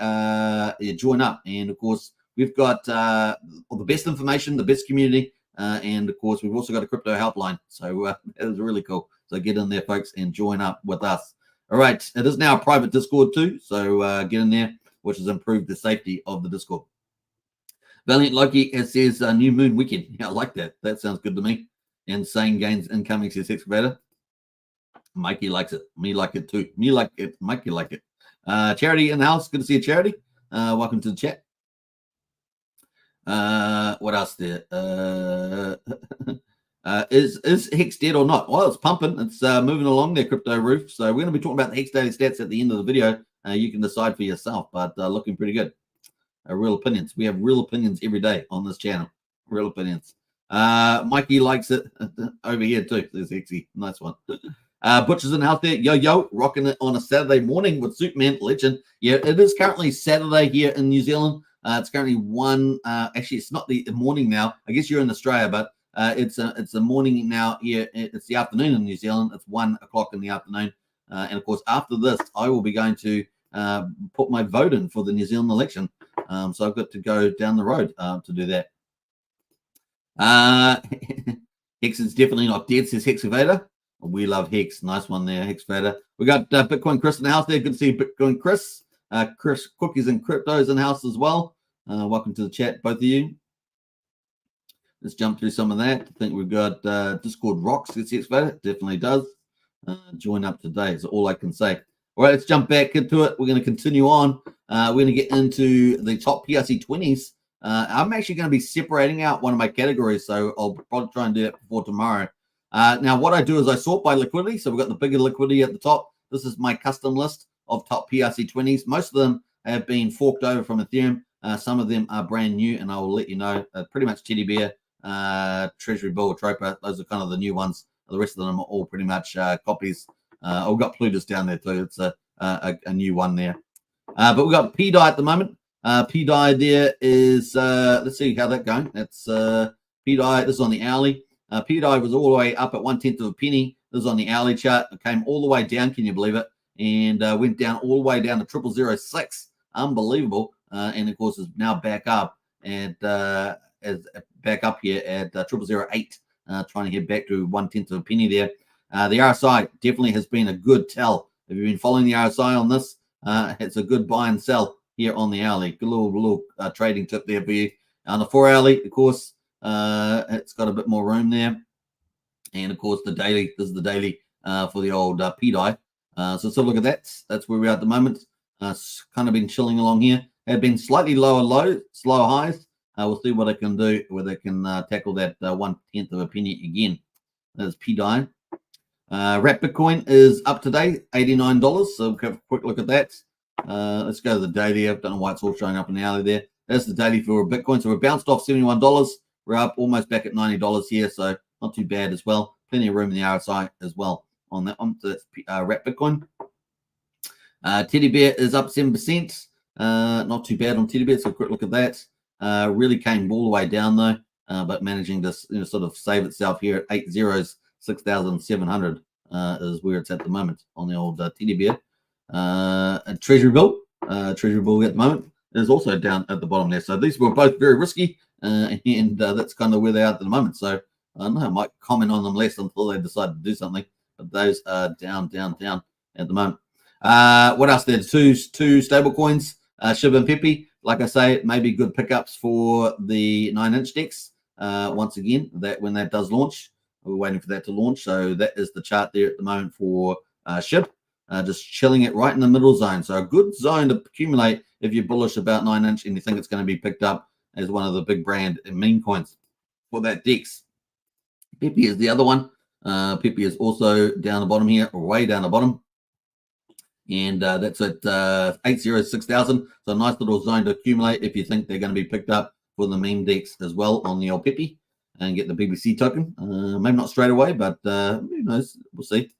join up. And of course, we've got all the best information, the best community. And of course, we've also got a crypto helpline. So that is really cool. So get in there, folks, and join up with us. All right. It is now a private Discord too. So get in there, which has improved the safety of the Discord. Valiant Loki says New Moon Weekend. Yeah, I like that. That sounds good to me. Insane gains incoming, says Hexcavator. Mikey likes it. Me like it too. Me like it. Mikey like it. Charity in the house. Good to see you, Charity. Welcome to the chat. What else there? Is Hex dead or not? Well, it's pumping. It's moving along there, Crypto Roof. So we're going to be talking about the Hex daily stats at the end of the video. You can decide for yourself, but looking pretty good. Real opinions. We have real opinions every day on this channel. Real opinions. Mikey likes it over here too. There's Hexy. Nice one. Butcher's in out there. Yo, rocking it on a Saturday morning with Superman Legend. Yeah, it is currently Saturday here in New Zealand. It's currently actually, it's not the morning now. I guess you're in Australia, but it's the morning now here. It's the afternoon in New Zealand. It's 1 o'clock in the afternoon. And of course, after this, I will be going to put my vote in for the New Zealand election. So I've got to go down the road to do that. Hex is definitely not dead, says Hex Evader. We love Hex. Nice one there, Hex Evader. We got Bitcoin Chris in the house there. Good to see Bitcoin Chris. Chris Cookies and Cryptos in the house as well. Welcome to the chat, both of you. Let's jump through some of that. I think we've got Discord rocks. It's Hex Evader. Definitely does. Join up today is all I can say. All right, let's jump back into it. We're going to continue on. We're going to get into the top PRC 20s. I'm actually going to be separating out one of my categories, so I'll probably try and do that before tomorrow. Now, what I do is I sort by liquidity. So we've got the bigger liquidity at the top. This is my custom list of top PRC 20s. Most of them have been forked over from Ethereum. Some of them are brand new, and I will let you know. Pretty much Teddy Bear, Treasury Bill, Troper. Those are kind of the new ones. The rest of them are all pretty much copies. I've got Plutus down there too. It's a new one there. But we've got PDI at the moment. PDI there is, let's see how that's going. That's PDI. This is on the hourly. PDI was all the way up at 1/10 of a penny. This is on the hourly chart. It came all the way down. Can you believe it? And went down all the way down to 0006. Unbelievable. And of course is now back up and back up here at 0008. Trying to get back to 1/10 of a penny there. The RSI definitely has been a good tell. If you've been following the RSI on this, it's a good buy and sell here on the hourly. Good little trading tip there for you. On the 4 hourly, of course, it's got a bit more room there. And of course, the daily, this is the daily for the old PDI. So let's have a look at that. That's where we are at the moment. Kind of been chilling along here. Have been slightly lower lows, slower highs. We'll see what I can do, whether I can tackle that 1/10 of a penny again. That's PDI. Wrap Bitcoin is up today, $89. So we'll have a quick look at that. Let's go to the daily. I don't know why it's all showing up in the hourly there. That's the daily for Bitcoin. So we're bounced off $71. We're up almost back at $90 here. So not too bad as well. Plenty of room in the RSI as well on that one. So that's Wrap Bitcoin. Teddy Bear is up 7%. Not too bad on Teddy Bear. So a quick look at that. Really came all the way down though, but managing to sort of save itself here at 8 zeros, 6,700 is where it's at the moment on the old Teddy Bear. Treasury Bill at the moment is also down at the bottom there. So these were both very risky, and that's kind of where they are at the moment. So I don't know, I might comment on them less until they decide to do something. But those are down at the moment. What else there? Two stable coins, Shiba and Pepe. Like I say, maybe good pickups for the 9-inch decks. Once again, that when that does launch, we're waiting for that to launch. So that is the chart there at the moment for SHIB. Just chilling it right in the middle zone. So a good zone to accumulate if you're bullish about 9-inch and you think it's going to be picked up as one of the big brand and meme coins for that DEX. Pepe is the other one. Pepe is also down the bottom here, or way down the bottom. And that's at 806,000. So a nice little zone to accumulate if you think they're going to be picked up for the meme DEX as well on the old Pepe and get the BBC token. Maybe not straight away, but who knows? We'll see.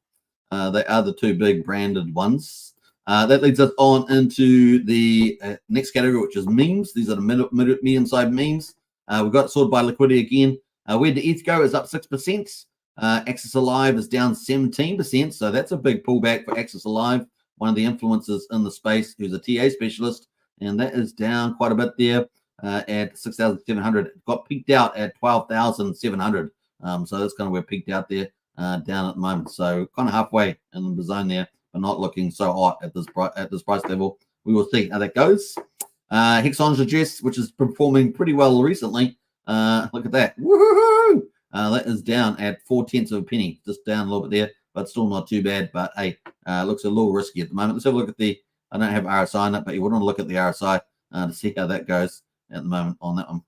They are the two big branded ones. That leads us on into the next category, which is memes. These are the medium-sized memes. We've got sorted by liquidity again. Where the ETH go is up 6%. Axis Alive is down 17%. So that's a big pullback for Axis Alive, one of the influencers in the space who's a TA specialist. And that is down quite a bit there at 6,700. It got peaked out at 12,700. So that's kind of where it peaked out there. Down at the moment, so kind of halfway in the zone there, but not looking so hot at this price level. We will see how that goes. Hex Address, which is performing pretty well recently. Look at that. Woohoo! That is down at 0.4 of a penny, just down a little bit there, but still not too bad. But hey, looks a little risky at the moment. Let's have a look at the. I don't have RSI on it, but you want to look at the RSI to see how that goes at the moment on that one.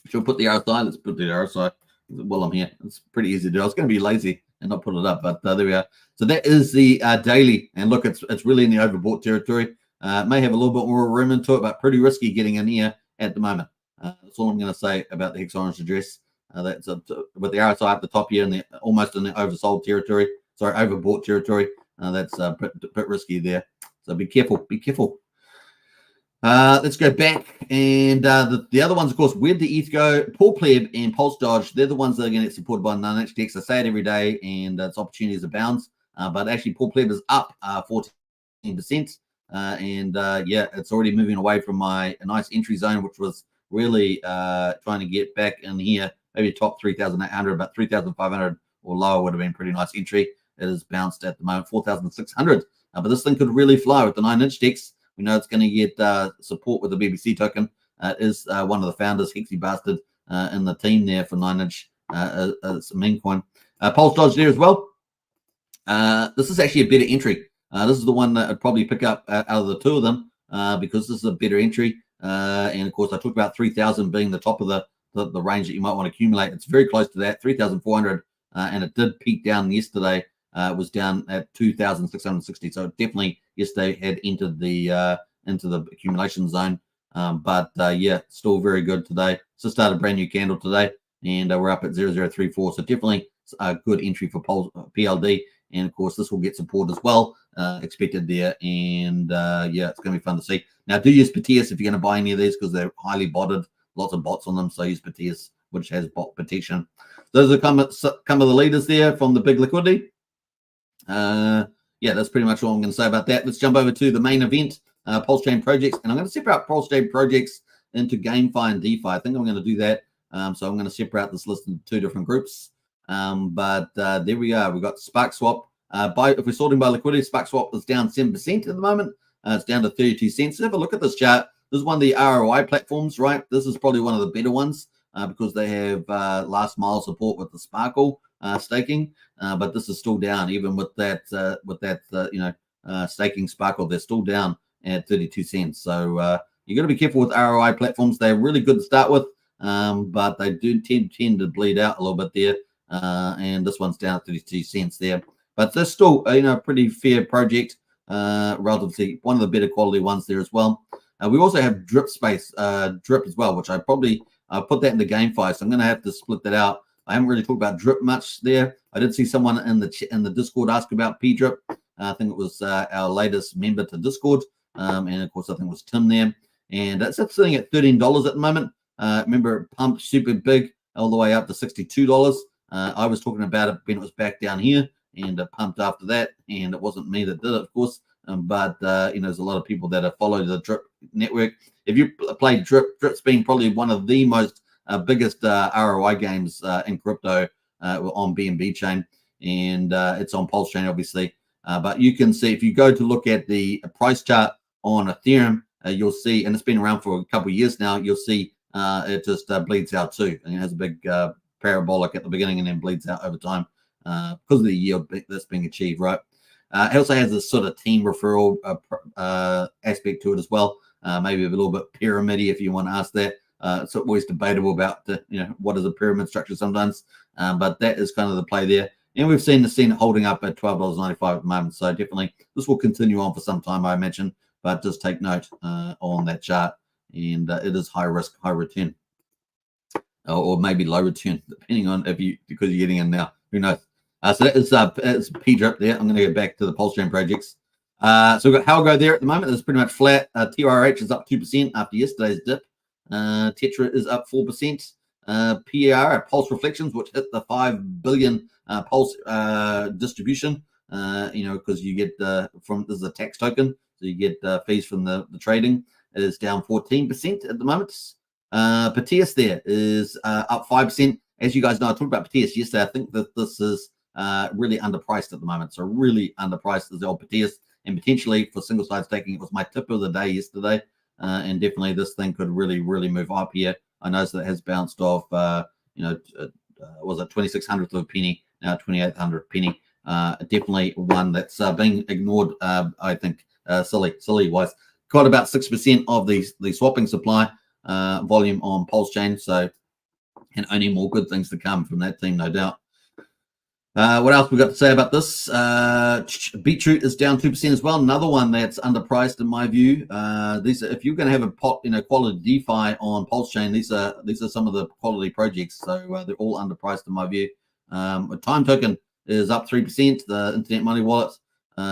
Should we put the RSI? Let's put the RSI. Well, I'm here. It's pretty easy to do. I was going to be lazy and not put it up, but there we are. So that is the daily. And look, it's really in the overbought territory. May have a little bit more room into it, but pretty risky getting in here at the moment. That's all I'm going to say about the Hex Address. That's with the RSI at the top here and almost in the oversold territory. Sorry, overbought territory. That's a bit risky there. So be careful. Be careful. Let's go back, and the other ones, of course, where'd the ETH go? Paul Pleb and Pulse Dodge, they're the ones that are going to get supported by 9-inch DEX. I say it every day, and its opportunities abounds. But actually, Paul Pleb is up 14%, and yeah, it's already moving away from my nice entry zone, which was really trying to get back in here maybe top 3,800, but 3,500 or lower would have been pretty nice entry. It is bounced at the moment 4,600, but this thing could really fly with the 9-inch DEX. We know it's going to get support with the BBC token. It is one of the founders, Hexy Bastard, in the team there for 9-inch. It's a meme coin. Pulse Dodge there as well. This is actually a better entry. This is the one that I'd probably pick up out of the two of them because this is a better entry. And of course, I talked about 3,000 being the top of the range that you might want to accumulate. It's very close to that, 3,400, and it did peak down yesterday. It was down at 2,660. So definitely yesterday had entered the into the accumulation zone. But yeah, still very good today. So started a brand new candle today, and we're up at 0034. So definitely a good entry for PLD. And of course, this will get support as well, expected there. And yeah, it's going to be fun to see. Now, do use Proteus if you're going to buy any of these because they're highly botted, lots of bots on them. So use Proteus, which has bot protection. Those are some of the leaders there from the big liquidity. Yeah, that's pretty much all I'm going to say about that. Let's jump over to the main event, Pulsechain projects. And I'm going to separate Pulsechain projects into GameFi and DeFi. I think I'm going to do that. So I'm going to separate this list into two different groups. But there we are. We've got Spark Swap. If we're sorting by liquidity, Spark Swap is down 7% at the moment. It's down to 32 cents. So have a look at this chart. This is one of the ROI platforms, right? This is probably one of the better ones because they have last mile support with the Sparkle staking. But this is still down, even with that staking Sparkle. They're still down at 32 cents. So you got to be careful with ROI platforms. They're really good to start with, but they do tend to bleed out a little bit there. And this one's down at 32 cents there. But there's still a pretty fair project, relatively one of the better quality ones there as well. We also have Drip Space, Drip as well, which I probably put that into GameFi. So I'm going to have to split that out. I haven't really talked about Drip much there. I did see someone in the Discord ask about P-Drip. I think it was our latest member to Discord. And of course, I think it was Tim there. And it's sitting at $13 at the moment. Remember, it pumped super big all the way up to $62. I was talking about it when it was back down here and pumped after that. And it wasn't me that did it, of course. But there's a lot of people that have followed the Drip network. If you play Drip, Drip's been probably one of the most biggest ROI games in crypto on BNB chain. And it's on Pulsechain, obviously. But you can see, if you go to look at the price chart on Ethereum, you'll see, and it's been around for a couple of years now, you'll see it just bleeds out too. And it has a big parabolic at the beginning and then bleeds out over time because of the yield that's being achieved, right? It also has this sort of team referral aspect to it as well. Maybe a little bit pyramid-y if you want to ask that. It's always debatable about what is a pyramid structure sometimes, but that is kind of the play there. And we've seen it holding up at $12.95 at the moment. So definitely this will continue on for some time, I imagine, but just take note on that chart. And it is high risk, high return, or maybe low return, depending on because you're getting in now. Who knows? So that is it's P-Drip there. I'm going to go back to the Pulsechain projects. So we've got Halgo there at the moment. It's pretty much flat. TRH is up 2% after yesterday's dip. Tetra is up 4%. PAR, Pulse Reflections, which hit the 5 billion Pulse distribution, because you get this is a tax token, so you get fees from the trading. It is down 14% at the moment. Proteus there is up 5%. As you guys know, I talked about Proteus yesterday. I think that this is really underpriced at the moment. So really underpriced is the old Proteus, and potentially for single side staking, it was my tip of the day yesterday. And definitely this thing could really, really move up here. I noticed that it has bounced off, was it 2,600th of a penny, now 2,800 penny. Definitely one that's being ignored, I think, silly wise. Got about 6% of the swapping supply volume on Pulsechain. So, and only more good things to come from that team, no doubt. What else we got to say about this? Beetroot is down 2% as well. Another one that's underpriced in my view. These are, if you're going to have a quality DeFi on Pulsechain, these are some of the quality projects. So they're all underpriced in my view. Time Token is up 3%. The Internet Money Wallet,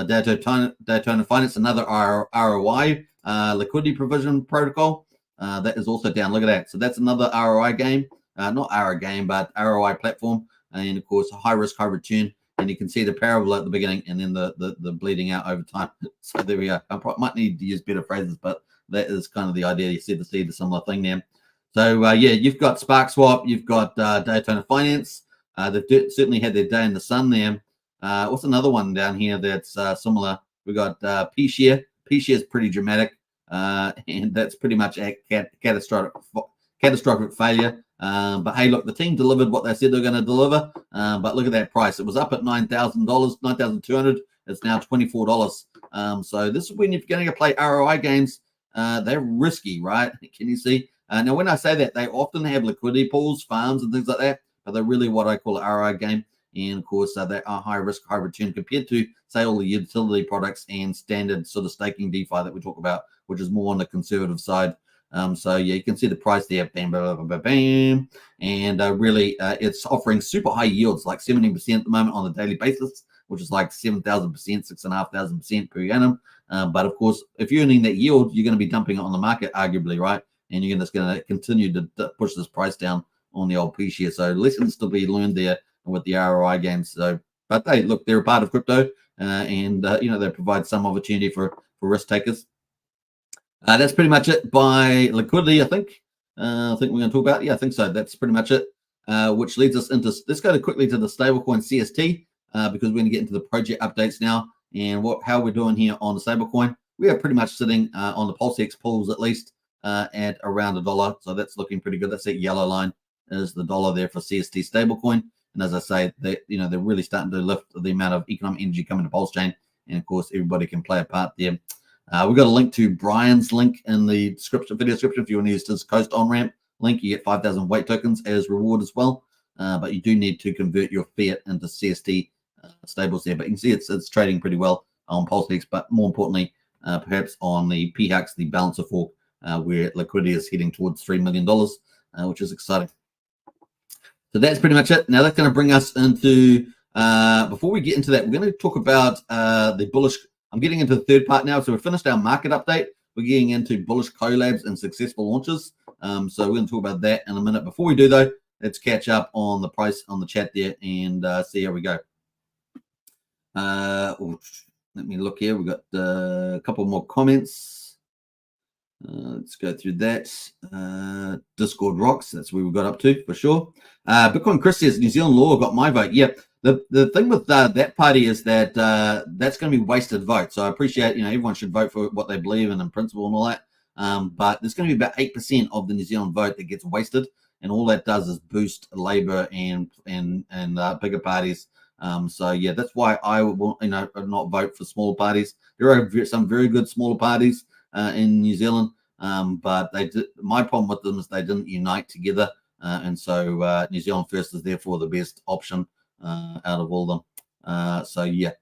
Daytona Finance, another ROI liquidity provision protocol. That is also down. Look at that. So that's another ROI game. Not ROI game, but ROI platform. And of course, high risk, high return. And you can see the parable at the beginning and then the bleeding out over time. So there we go. I might need to use better phrases, but that is kind of the idea. You see the similar thing there. So yeah, you've got SparkSwap, you've got Daytona Finance. They've certainly had their day in the sun there. What's another one down here that's similar? We got P-Share. P-Share is pretty dramatic, and that's pretty much a catastrophic failure. But hey, look, the team delivered what they said they're going to deliver. But look at that price; it was up at $9,000, $9,200. It's now $24. So this is when you're going to play ROI games. They're risky, right? Can you see? Now, when I say that, they often have liquidity pools, farms, and things like that, but they're really what I call an ROI game. And of course, they are high risk, high return compared to, say, all the utility products and standard sort of staking DeFi that we talk about, which is more on the conservative side. So yeah, you can see the price there, bam, bam, bam, bam, and really, it's offering super high yields, like 17% at the moment on a daily basis, which is like 7,000%, 6,500% per annum. But of course, if you're earning that yield, you're going to be dumping it on the market, arguably, right? And you're just going to continue to push this price down on the old P-Share. So lessons to be learned there with the ROI games. So, but they look, they're a part of crypto, and you know, they provide some opportunity for risk takers. That's pretty much it by liquidity, I think. I think we're going to talk about. Yeah, I think so. That's pretty much it. Which leads us into, let's go quickly to the stablecoin CST, because we're going to get into the project updates now and how we're doing here on the stablecoin. We are pretty much sitting on the Pulsechain pools at least at around $1. So that's looking pretty good. That's that yellow line is the dollar there for CST stablecoin. And as I say, they're really starting to lift the amount of economic energy coming to Pulsechain. And of course, everybody can play a part there. We've got a link to Brian's link in the video description. If you want to use his Coast on-ramp link, you get 5,000 weight tokens as reward as well. But you do need to convert your fiat into CST stables there. But you can see it's trading pretty well on Pulsechain, but more importantly, perhaps on the PHEX, the balancer fork, where liquidity is heading towards $3 million, which is exciting. So that's pretty much it. Now that's going to bring us into, before we get into that, we're going to talk about the Bullish. I'm getting into the third part now. So we finished our market update. We're getting into Bullish collabs and successful launches. So we're going to talk about that in a minute. Before we do though, let's catch up on the price on the chat there and see how we go. Let me look here. We've got a couple more comments. Let's go through that. Discord rocks. That's where we got up to for sure. Bitcoin Chris says New Zealand law got my vote. Yeah. The thing with that party is that that's going to be wasted vote. So I appreciate, you know, everyone should vote for what they believe in principle and all that. But there's going to be about 8% of the New Zealand vote that gets wasted, and all that does is boost Labour and bigger parties. So yeah, that's why I will, you know, not vote for smaller parties. There are some very good smaller parties in New Zealand, but my problem with them is they didn't unite together, and so New Zealand First is therefore the best option out of all of them. So yeah,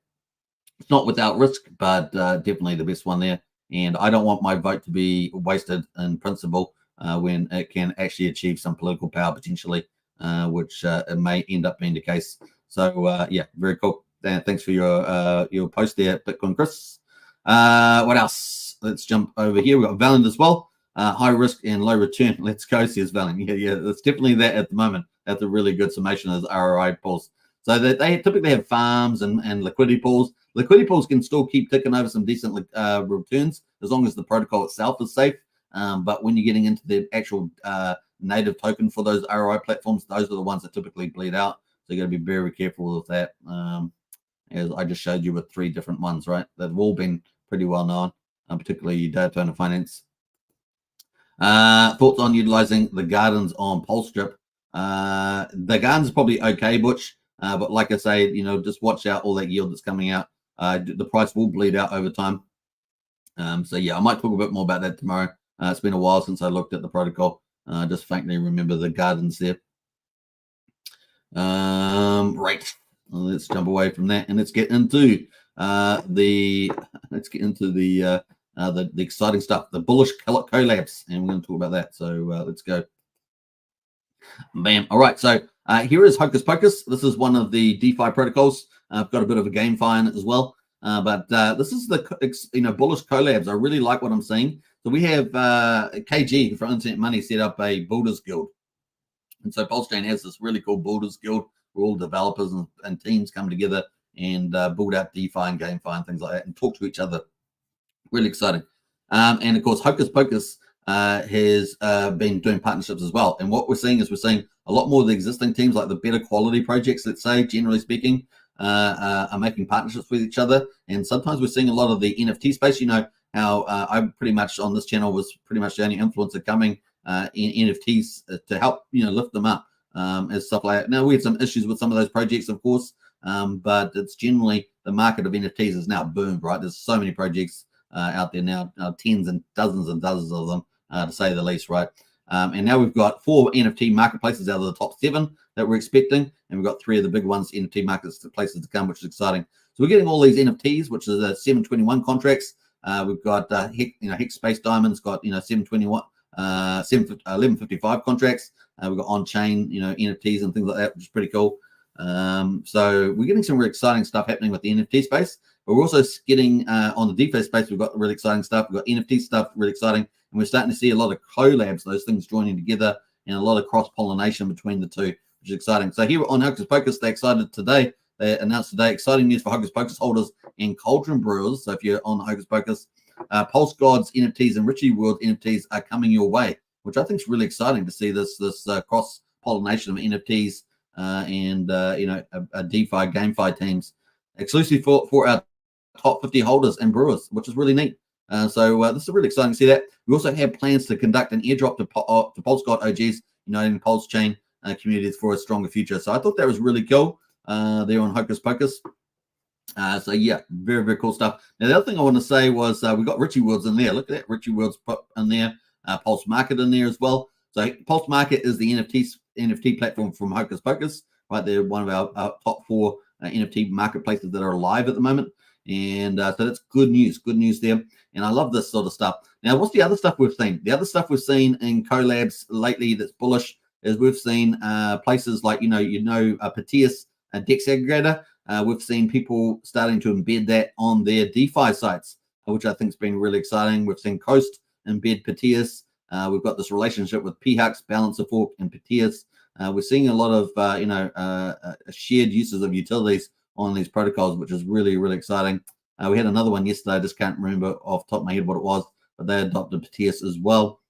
it's not without risk, but definitely the best one there. And I don't want my vote to be wasted in principle when it can actually achieve some political power potentially, which it may end up being the case. So yeah, very cool. Thanks for your post there, Bitcoin Chris. What else? Let's jump over here. We've got Valiant as well. High risk and low return. Let's go, says Valiant. Yeah, it's definitely that at the moment. That's a really good summation of ROI pools. So they typically have farms and liquidity pools. Liquidity pools can still keep ticking over some decent returns as long as the protocol itself is safe. But when you're getting into the actual native token for those ROI platforms, those are the ones that typically bleed out. So you got to be very careful with that. As I just showed you with 3 different ones, right? They've all been pretty well known, particularly Daytona Finance. Thoughts on utilizing the gardens on PulseStrip? The gardens probably okay, Butch. But like I say, you know, just watch out all that yield that's coming out. The price will bleed out over time. So yeah, I might talk a bit more about that tomorrow. It's been a while since I looked at the protocol. Just faintly remember the gardens there. Right. Let's jump away from that and let's get into the exciting stuff, the Bullish collabs, and we're going to talk about that. So let's go. Bam. All right. So here is Hocus Pocus. This is one of the DeFi protocols. I've got a bit of a GameFi in it as well. But this is the Bullish collabs. I really like what I'm seeing. So we have KG for Internet Money set up a Builders Guild. And so Pulsechain has this really cool Builders Guild where all developers and teams come together and build out DeFi and GameFi and things like that and talk to each other. Really exciting. And of course, Hocus Pocus has been doing partnerships as well. And what we're seeing is a lot more of the existing teams, like the better quality projects, let's say, generally speaking, are making partnerships with each other. And sometimes we're seeing a lot of the NFT space. You know how I'm pretty much on this channel was pretty much the only influencer coming in NFTs to help lift them up and stuff like that. Now we had some issues with some of those projects, of course, but it's generally the market of NFTs is now boomed, right? There's so many projects out there now, tens and dozens of them, to say the least, right? And now we've got 4 NFT marketplaces out of the top 7 that we're expecting, and we've got 3 of the big ones, NFT marketplaces to come, which is exciting. So we're getting all these NFTs, which is 721 contracts. We've got Hex Space Diamonds got 721, 1155 contracts. We've got on-chain NFTs and things like that, which is pretty cool. So we're getting some really exciting stuff happening with the NFT space, but we're also getting on the DeFi space. We've got really exciting stuff. We've got NFT stuff, really exciting, and we're starting to see a lot of collabs, those things joining together, and a lot of cross-pollination between the two, which is exciting. So here on Hocus Pocus, they announced today exciting news for Hocus Pocus holders and Cauldron brewers. So if you're on Hocus Pocus, Pulse Gods NFTs and Richie World NFTs are coming your way, which I think is really exciting to see this cross-pollination of NFTs and a DeFi, GameFi teams exclusively for our top 50 holders and brewers, which is really neat. So this is really exciting to see that. We also have plans to conduct an airdrop to Pulse God OGs, uniting Pulsechain communities for a stronger future. So I thought that was really cool there on Hocus Pocus. So yeah, very, very cool stuff. Now the other thing I want to say was we got Richie Worlds in there. Look at that, Richie Worlds put in there, Pulse Market in there as well. So Pulse Market is the NFT platform from Hocus Pocus, right? They're one of our top 4 NFT marketplaces that are live at the moment. And so that's good news there. And I love this sort of stuff. Now, what's the other stuff we've seen? The other stuff we've seen in collabs lately that's bullish is we've seen places like, Petius, a DEX aggregator. We've seen people starting to embed that on their DeFi sites, which I think has been really exciting. We've seen Coast embed Petius. We've got this relationship with PHUX, Balancer Fork, and Petius. We're seeing a lot of, shared uses of utilities on these protocols, which is really, really exciting. We had another one yesterday. I just can't remember off the top of my head what it was, but they adopted Petius as well,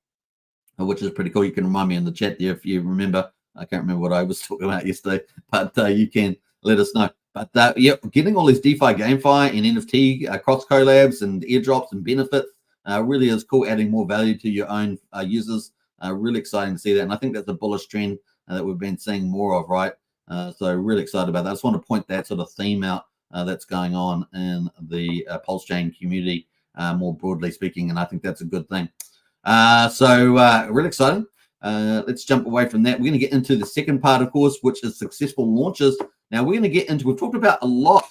which is pretty cool. You can remind me in the chat there if you remember. I can't remember what I was talking about yesterday, but you can let us know. But yeah, getting all these DeFi, GameFi, and NFT cross collabs and airdrops and benefits really is cool, adding more value to your own users. Really exciting to see that. And I think that's a bullish trend that we've been seeing more of, right? So really excited about that. I just want to point that sort of theme out that's going on in the Pulsechain community, more broadly speaking, and I think that's a good thing. So really exciting. Let's jump away from that. We're going to get into the second part, of course, which is successful launches. Now we're going to get into, we've talked about a lot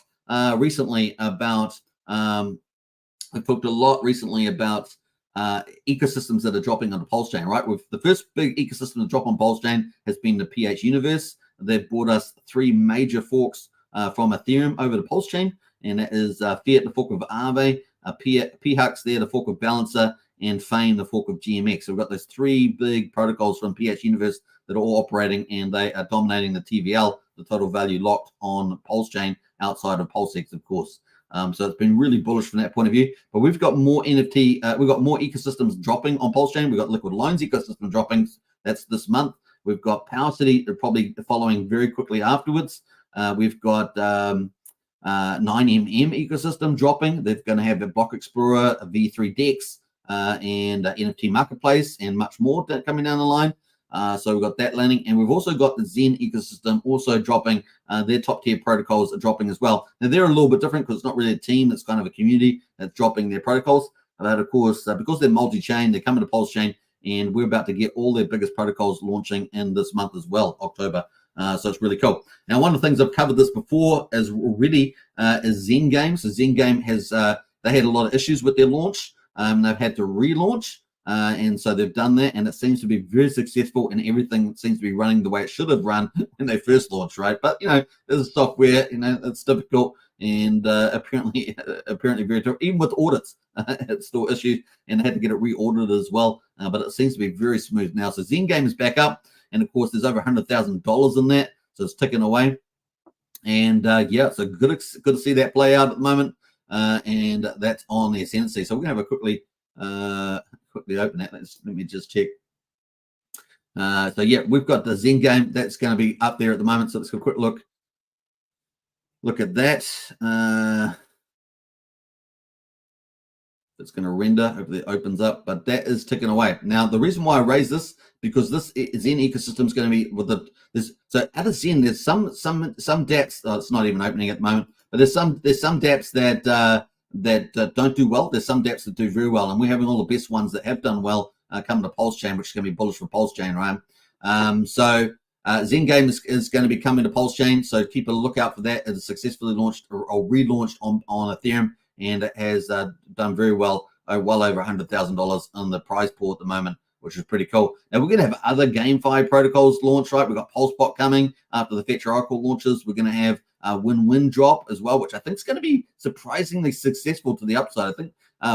recently about ecosystems that are dropping on the Pulsechain, right? With the first big ecosystem to drop on Pulsechain has been the PH Universe. They've brought us 3 major forks from Ethereum over to Pulsechain, and that is Fiat, the fork of Aave, PHUX there, the fork of Balancer, and Fame, the fork of GMX. So we've got those 3 big protocols from PH Universe that are all operating, and they are dominating the TVL, the total value locked on Pulsechain, outside of PulseX, of course. So it's been really bullish from that point of view. But we've got more we've got more ecosystems dropping on Pulsechain. We've got Liquid Loans ecosystem dropping. That's this month. We've got Power City probably following very quickly afterwards. We've got 9MM ecosystem dropping. They're going to have a Block Explorer, a V3 DEX, and NFT Marketplace, and much more coming down the line. So we've got that landing, and we've also got the Zen ecosystem also dropping. Their top tier protocols are dropping as well. Now they're a little bit different because it's not really a team; it's kind of a community that's dropping their protocols. But of course, because they're multi-chain, they're coming to Pulsechain, and we're about to get all their biggest protocols launching in this month as well, October. So it's really cool. Now, one of the things I've covered this before is already is Zen Game. So Zen Game has they had a lot of issues with their launch. They've had to relaunch. And so they've done that, and it seems to be very successful, and everything seems to be running the way it should have run when they first launched, right? But there's software, it's difficult, and apparently very difficult. Even with audits, it's still issues, and they had to get it re-audited as well. But it seems to be very smooth now. So Zen Game is back up, and of course there's over $100,000 in that, so it's ticking away. And yeah, so good to see that play out at the moment, and that's on the ascendancy. So we're gonna have a quickly Quickly open that. Let me just check. So yeah, we've got the Zen game that's going to be up there at the moment. So let's go quick look at that. It's going to render. Hopefully it opens up, but that is ticking away. Now the reason why I raise this, because this Zen ecosystem is going to be with this. So out of Zen, there's some dApps. Oh, it's not even opening at the moment, but there's some dApps that don't do well. There's some dApps that do very well, and we're having all the best ones that have done well come to Pulsechain, which is going to be bullish for Pulsechain, right? So Zen game is going to be coming to Pulsechain, so keep a lookout for that. It is successfully launched or relaunched on Ethereum, and it has done very well, well over $100,000 on the prize pool at the moment, which is pretty cool. Now we're going to have other GameFi protocols launch, right? We've got PulseBot coming after the Fetch Oracle launches. We're going to have Win-Win drop as well, which I think is going to be surprisingly successful to the upside. I think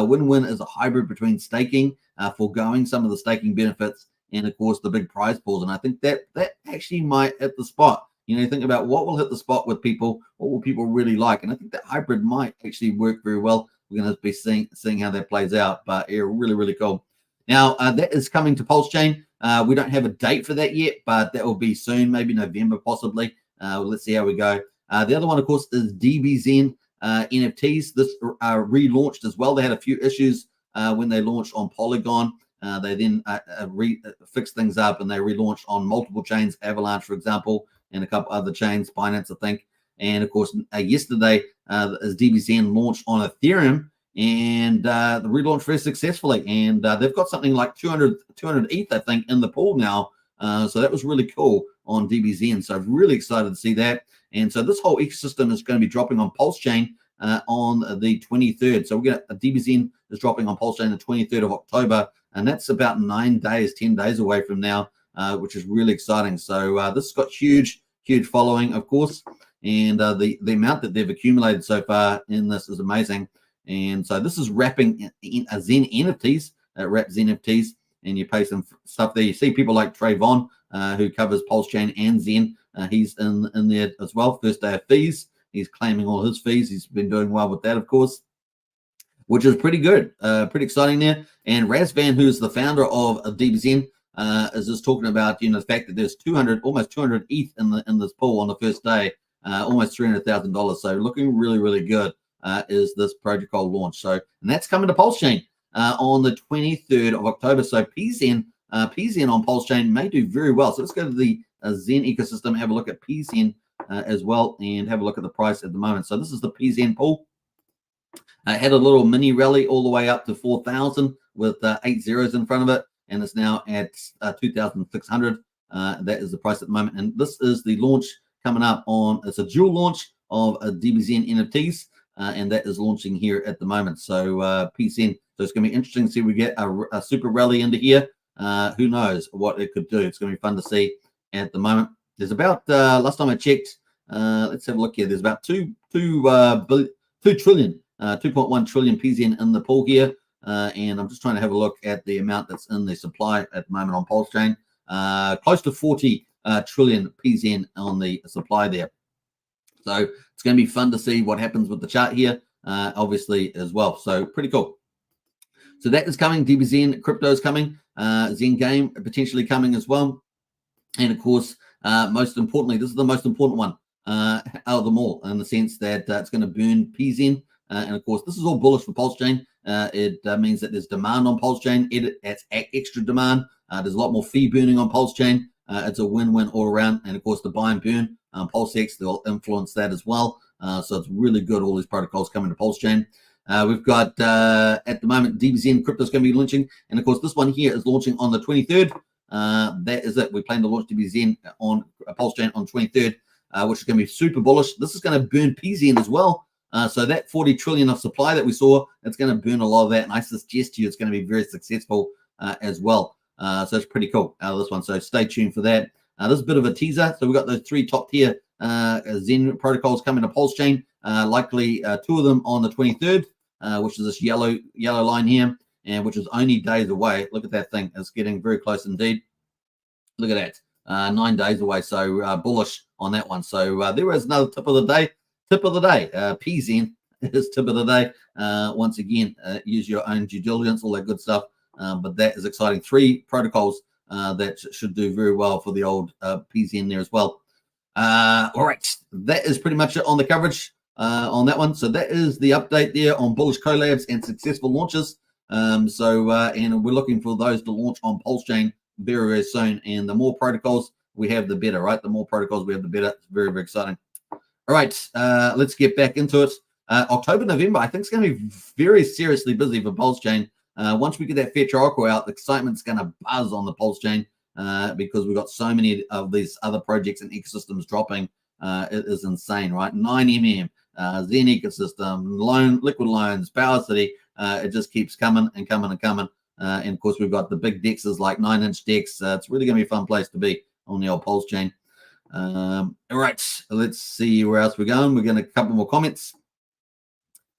Win-Win is a hybrid between staking, foregoing some of the staking benefits, and of course the big prize pools. And I think that actually might hit the spot. You know, think about what will hit the spot with people, what will people really like, and I think that hybrid might actually work very well. We're going to be seeing how that plays out, but yeah, really, really cool. Now that is coming to Pulsechain. We don't have a date for that yet, but that will be soon, maybe November possibly. Let's see how we go. The other one, of course, is DBZen NFTs. This relaunched as well. They had a few issues when they launched on Polygon. They then fixed things up, and they relaunched on multiple chains, Avalanche, for example, and a couple other chains, Binance, I think. And of course, yesterday, as DBZen launched on Ethereum, and the relaunch very successfully. And they've got something like 200 ETH, I think, in the pool now. So that was really cool on DBZen. So I'm really excited to see that. And so this whole ecosystem is going to be dropping on Pulsechain on the 23rd. So we're going to DBZen is dropping on Pulsechain the 23rd of October, and that's about 10 days away from now, which is really exciting. So this has got huge following, of course, and the amount that they've accumulated so far in this is amazing. And so this is wrapping in Zen NFTs, wrap Zen NFTs, and you pay some stuff there. You see people like Trayvon, who covers Pulsechain and Zen. He's in there as well. First day of fees. He's claiming all his fees. He's been doing well with that, of course, which is pretty good, pretty exciting there. And Razvan, who's the founder of DBZen, is just talking about, you know, the fact that there's almost 200 ETH in this pool on the first day, almost $300,000. So looking really, really good is this protocol launch. So, and that's coming to Pulsechain on the 23rd of October. So PZen on Pulsechain may do very well. So let's go to the Zen ecosystem, have a look at PZen as well, and have a look at the price at the moment. So this is the PZen pool. Had a little mini rally all the way up to 4,000 with 8 zeros in front of it, and it's now at 2,600. That is the price at the moment. And this is the launch coming up on, it's a dual launch of DBZen NFTs, and that is launching here at the moment. So PZen, so it's going to be interesting to see if we get a super rally into here. Who knows what it could do. It's going to be fun to see at the moment. There's about, last time I checked, let's have a look here. There's about 2 trillion. 2.1 trillion PZen in the pool here, and I'm just trying to have a look at the amount that's in the supply at the moment on Pulsechain. Close to 40 trillion PZen on the supply there. So it's going to be fun to see what happens with the chart here, obviously, as well. So pretty cool. So that is coming. DBZen crypto is coming. Zen game potentially coming as well. And of course, most importantly, this is the most important one out of them all, in the sense that it's going to burn PZen. And of course, this is all bullish for Pulsechain. It means that there's demand on Pulsechain. It's extra demand. There's a lot more fee burning on Pulsechain. It's a win-win all around. And of course, the buy and burn, PulseX, they'll influence that as well. So it's really good, all these protocols coming to Pulsechain. We've got, at the moment, DBZen crypto is going to be launching. And of course, this one here is launching on the 23rd. That is it. We plan to launch DBZen on Pulsechain on 23rd, which is going to be super bullish. This is going to burn PZen as well. So that 40 trillion of supply that we saw, it's going to burn a lot of that. And I suggest to you it's going to be very successful as well. So it's pretty cool out of this one. So stay tuned for that. This is a bit of a teaser. So we've got those 3 top tier Zen protocols coming to Pulsechain. Likely 2 of them on the 23rd, which is this yellow line here, and which is only days away. Look at that thing. It's getting very close indeed. Look at that. 9 days away. So bullish on that one. So there is another tip of the day. PZen is tip of the day. Once again, use your own due diligence, all that good stuff. But that is exciting. 3 protocols that should do very well for the old PZN there as well. All right, that is pretty much it on the coverage on that one. So that is the update there on Bullish collabs and successful launches. And we're looking for those to launch on Pulsechain very, very soon. And the more protocols we have, the better, right? The more protocols we have, the better. It's very, very exciting. All right, let's get back into it. October, November, I think it's going to be very seriously busy for Pulsechain. Once we get that Fetch Oracle out, the excitement's going to buzz on the Pulsechain because we've got so many of these other projects and ecosystems dropping. It is insane, right? 9mm, Zen ecosystem, liquid loans, Power City. It just keeps coming and coming and coming. And of course, we've got the big dexes like 9-inch dex. It's really going to be a fun place to be on the old Pulsechain. All right, let's see where else we're going. We're going to a couple more comments.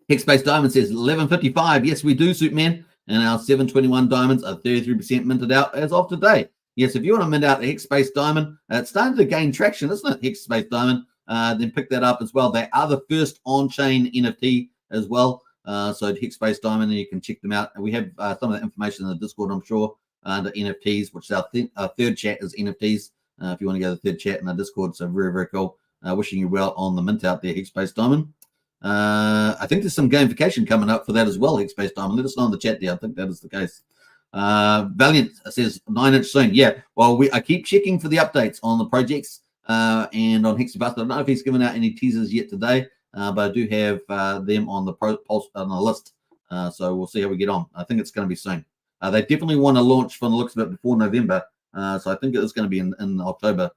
Hex-based Diamond says 11.55. Yes, we do, Superman. And our 721 diamonds are 33% minted out as of today. Yes, if you want to mint out a Hex-based diamond, it's starting to gain traction, isn't it? Hex-based diamond. Then pick that up as well. They are the first on-chain NFT as well. So Hex-based diamond, and you can check them out. And we have some of that information in the Discord, I'm sure, under NFTs, which is our third chat is NFTs. If you want to go to the third chat in our Discord, so very, very cool. Wishing you well on the mint out there, Hex-based diamond. I think there's some gamification coming up for that as well, Hex-based diamond. Let us know in the chat there. I think that is the case. Valiant says 9-inch soon. Yeah, well, I keep checking for the updates on the projects and on Hexybust. I don't know if he's given out any teasers yet today, but I do have them on the pulse on the list. So we'll see how we get on. I think it's going to be soon. They definitely want to launch from the looks of it before November. So I think it's going to be in October,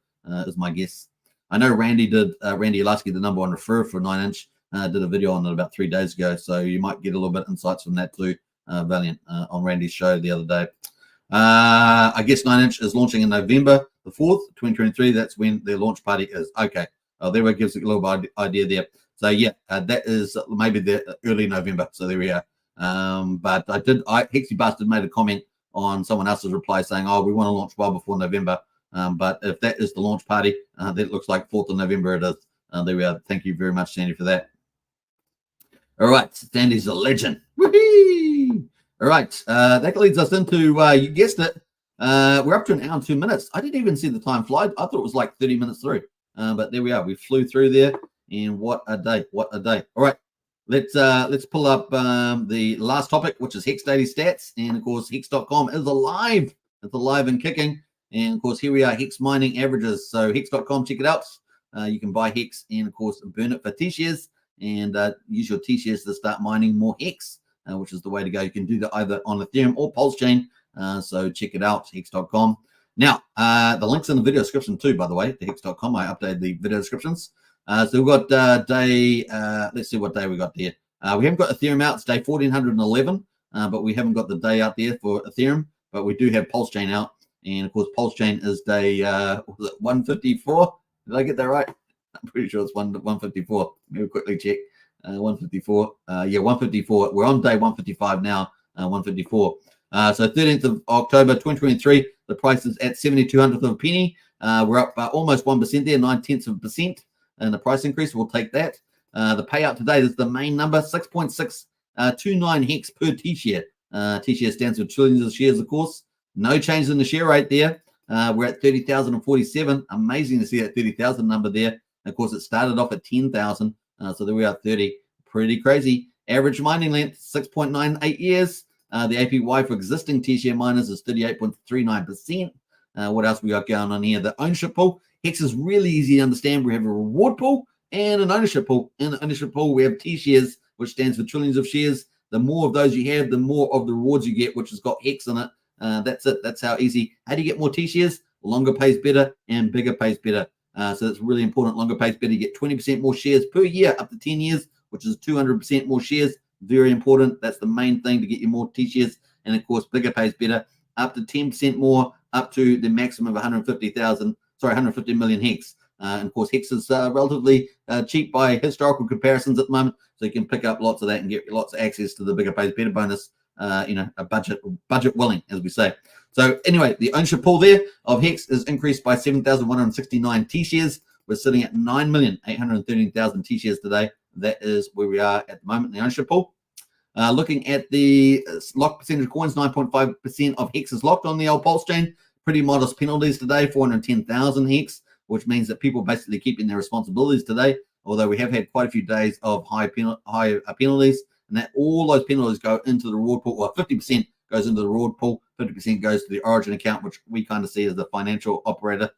is my guess. I know Randy Elaski, the #1 referrer for 9-inch, did a video on it about 3 days ago. So you might get a little bit of insights from that too, Valiant, on Randy's show the other day. I guess 9-inch is launching in November the 4th, 2023. That's when their launch party is. Okay. There we gives a little bit idea there. So yeah, that is maybe the early November. So there we are. But Hexybust made a comment on someone else's reply saying, oh, we want to launch well before November. But if that is the launch party, that looks like 4th of November it is. There we are. Thank you very much, Sandy, for that. All right. Sandy's a legend. Whee! All right. That leads us into, you guessed it, we're up to 1 hour and 2 minutes. I didn't even see the time fly. I thought it was like 30 minutes through. But there we are. We flew through there. And what a day. What a day. All right. Let's pull up the last topic, which is Hex Daily Stats. And, of course, Hex.com is alive. It's alive and kicking. And, of course, here we are, Hex mining averages. So Hex.com, check it out. You can buy Hex and, of course, burn it for T-shares and use your T-shares to start mining more Hex, which is the way to go. You can do that either on Ethereum or Pulsechain. So check it out, Hex.com. Now, the link's in the video description too, by the way, to Hex.com. I updated the video descriptions. So we've got let's see what day we got there. We haven't got Ethereum out. It's day 1411, but we haven't got the day out there for Ethereum, but we do have Pulsechain out. And of course, Pulsechain is day 154. Did I get that right? I'm pretty sure it's 154. Let me quickly check. 154. Yeah, 154. We're on day 155 now. 154. So 13th of October 2023, the price is at 7200th of a penny. We're up almost 1% there, 0.9%. And the price increase, we'll take that. The payout today is the main number, 6.629 Hex per T-share. T-share stands for trillions of shares, of course. No change in the share rate there. We're at 30,047. Amazing to see that 30,000 number there. Of course, it started off at 10,000. So there we are, 30. Pretty crazy. Average mining length, 6.98 years. The APY for existing T-share miners is 38.39%. What else we got going on here? The ownership pool. Hex is really easy to understand. We have a reward pool and an ownership pool. In the ownership pool, we have T-shares, which stands for trillions of shares. The more of those you have, the more of the rewards you get, which has got Hex in it. That's it. That's how easy. How do you get more T-shares? Longer pays better and bigger pays better. So that's really important. Longer pays better. You get 20% more shares per year up to 10 years, which is 200% more shares. Very important. That's the main thing to get you more T-shares. And of course, bigger pays better. Up to 10% more, up to the maximum of 150 million Hex. And of course, Hex is relatively cheap by historical comparisons at the moment. So you can pick up lots of that and get lots of access to the bigger pays better bonus. A budget willing, as we say. So anyway, the ownership pool there of Hex is increased by 7,169 T-shares. We're sitting at 9,813,000 T-shares today. that is where we are at the moment in the ownership pool. Looking at the lock percentage of coins, 9.5% of Hex is locked on the old Pulsechain. Pretty modest penalties today, 410,000 Hex, which means that people basically keeping their responsibilities today, although we have had quite a few days of high penalties, and that all those penalties go into the reward pool. Well, 50% goes into the reward pool, 50% goes to the Origin account, which we kind of see as the financial operator.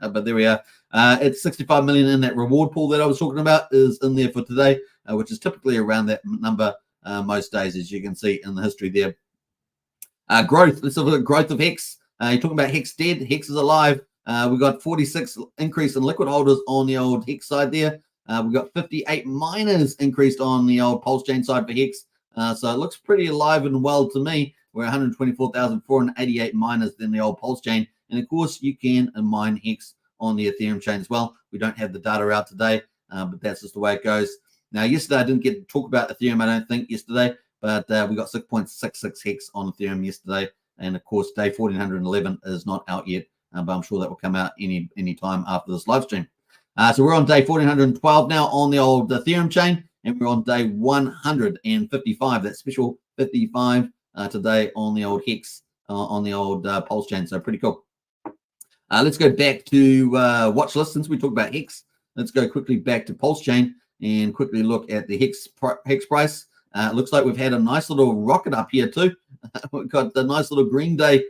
But there we are. It's 65 million in that reward pool that I was talking about is in there for today, which is typically around that number most days, as you can see in the history there. Growth. Let's look at growth of Hex. You're talking about Hex dead. Hex is alive. We got 46 increase in liquid holders on the old Hex side there. We got 58 miners increased on the old Pulsechain side for Hex. So it looks pretty alive and well to me. We're 124,488 miners in the old Pulsechain. And of course, you can mine Hex on the Ethereum chain as well. We don't have the data out today, but that's just the way it goes. Now, yesterday, I didn't get to talk about Ethereum, I don't think, yesterday, but we got 6.66 Hex on Ethereum yesterday. And of course, day 1411 is not out yet, but I'm sure that will come out any time after this live stream. So we're on day 1412 now on the old Ethereum chain, and we're on day 155, that special 55 today on the old Hex, on the old Pulsechain. So pretty cool. Let's go back to watch list. Since we talked about Hex, let's go quickly back to Pulsechain and quickly look at the Hex price. It looks like we've had a nice little rocket up here too. We've got the nice little green day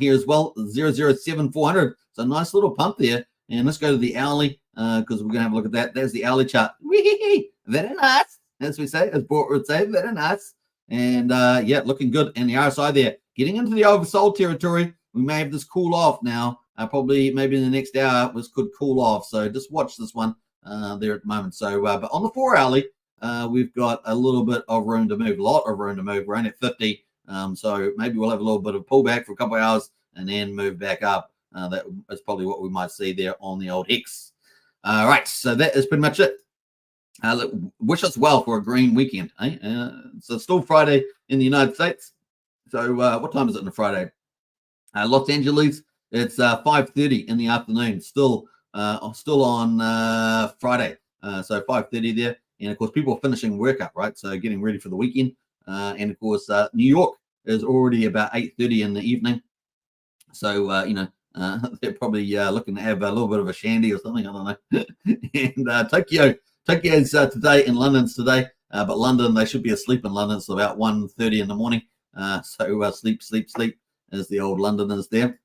here as well, 0.07400. So a nice little pump there. And let's go to the hourly because we're going to have a look at that. There's the hourly chart. Wee-hee-hee. Very nice, as we say, as Bort would say, very nice. And yeah, looking good. And the RSI there, getting into the oversold territory. We may have this cool off now. Probably maybe in the next hour, this could cool off. So just watch this one there at the moment. So, but on the 4 hourly, we've got a little bit of room to move, a lot of room to move. We're only at 50. So maybe we'll have a little bit of pullback for a couple of hours and then move back up. That is probably what we might see there on the old Hex. All right, so that is pretty much it. Wish us well for a green weekend. Eh? So still Friday in the United States. So what time is it on a Friday? Los Angeles, it's 5:30 in the afternoon. Still on Friday. So 5:30 there. And of course, people are finishing work up, right? So getting ready for the weekend. And of course, New York is already about 8:30 in the evening. So, you know, they're probably looking to have a little bit of a shandy or something. I don't know. And Tokyo's today and London's today. But London, they should be asleep in London. It's about 1:30 in the morning. So sleep as the old Londoners there.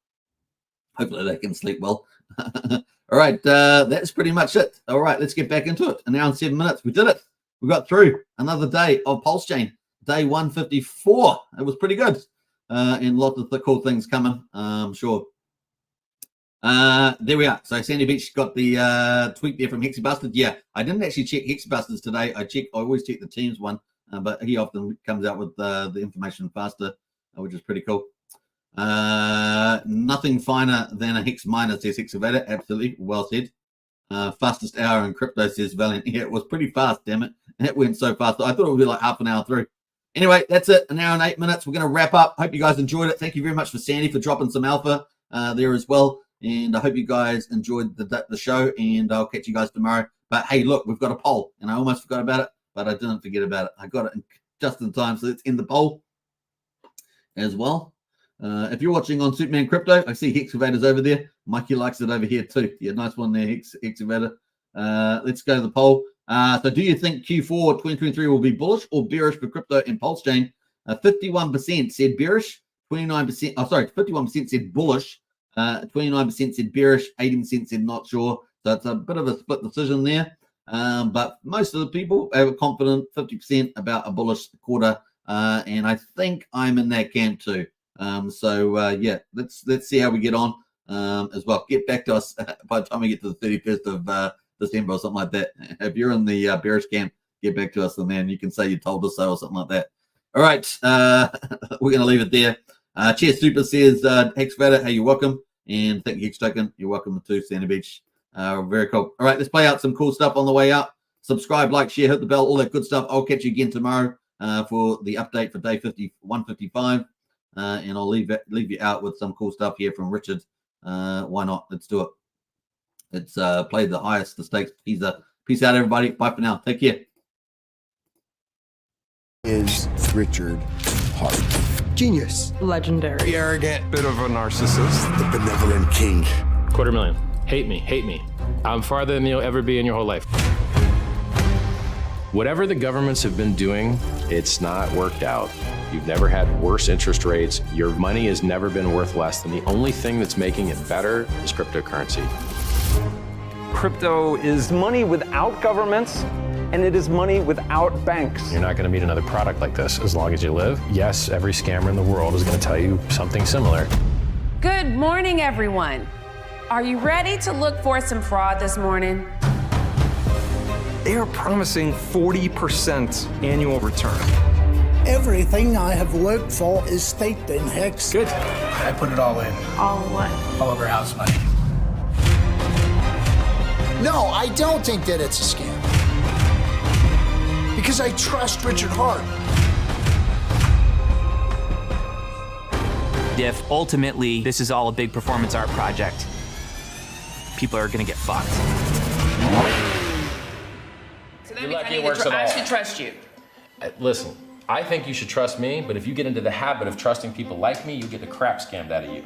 Hopefully they can sleep well. All right, that's pretty much it. All right, let's get back into it. An hour and 7 minutes. We did it. We got through another day of Pulsechain. Day 154. It was pretty good. And lots of the cool things coming, I'm sure. There we are. So Sandy Beach got the tweet there from Hexibusters. Yeah, I didn't actually check Hexibusters today. I always check the Teams one, but he often comes out with the information faster, which is pretty cool. Nothing finer than a Hex miner, says Hexavator. Absolutely, well said. Fastest hour in crypto, says Valiant. Yeah, it was pretty fast, damn it. It went so fast. I thought it would be like half an hour through. Anyway, that's it. An hour and 8 minutes. We're going to wrap up. Hope you guys enjoyed it. Thank you very much for Sandy for dropping some alpha there as well. And I hope you guys enjoyed the show. And I'll catch you guys tomorrow. But hey, look, we've got a poll. And I almost forgot about it, but I didn't forget about it. I got it just in time. So it's in the poll as well. If you're watching on Superman Crypto, I see Hexavator's over there. Mikey likes it over here too. Yeah, nice one there, Hexavator. Let's go to the poll. So do you think Q4 2023 will be bullish or bearish for crypto and Pulsechain? 51% said bearish, 51% said bullish, 29% said bearish, 18% said not sure. So it's a bit of a split decision there. But most of the people have a confident 50% about a bullish quarter. And I think I'm in that camp too. Yeah, let's see how we get on as well. Get back to us by the time we get to the 31st of December or something like that. If you're in the bearish camp, get back to us and then you can say you told us so or something like that. All right, we're going to leave it there. Cheers Super says, Hexavator, hey, you're welcome. And thank you, Hex Token. You're welcome to Sandy Beach. Very cool. All right, let's play out some cool stuff on the way out. Subscribe, like, share, hit the bell, all that good stuff. I'll catch you again tomorrow for the update for day 155. And I'll leave you out with some cool stuff here from Richard. Why not? Let's do it. It's play the highest, the stakes. Peace out, everybody. Bye for now. Take care. is Richard Hart. Genius. Legendary. The arrogant, bit of a narcissist. The benevolent king. $250,000. Hate me, hate me. I'm farther than you'll ever be in your whole life. Whatever the governments have been doing, it's not worked out. You've never had worse interest rates. Your money has never been worth less. And the only thing that's making it better is cryptocurrency. Crypto is money without governments, and it is money without banks. You're not going to meet another product like this as long as you live. Yes, every scammer in the world is going to tell you something similar. Good morning, everyone. Are you ready to look for some fraud this morning? They are promising 40% annual return. Everything I have worked for is staked in Hex. Good. I put it all in. All what? All of our house money. No, I don't think that it's a scam. Because I trust Richard Hart. If ultimately this is all a big performance art project, people are gonna get fucked. So that means I should trust you. Listen, I think you should trust me, but if you get into the habit of trusting people like me, you get the crap scammed out of you.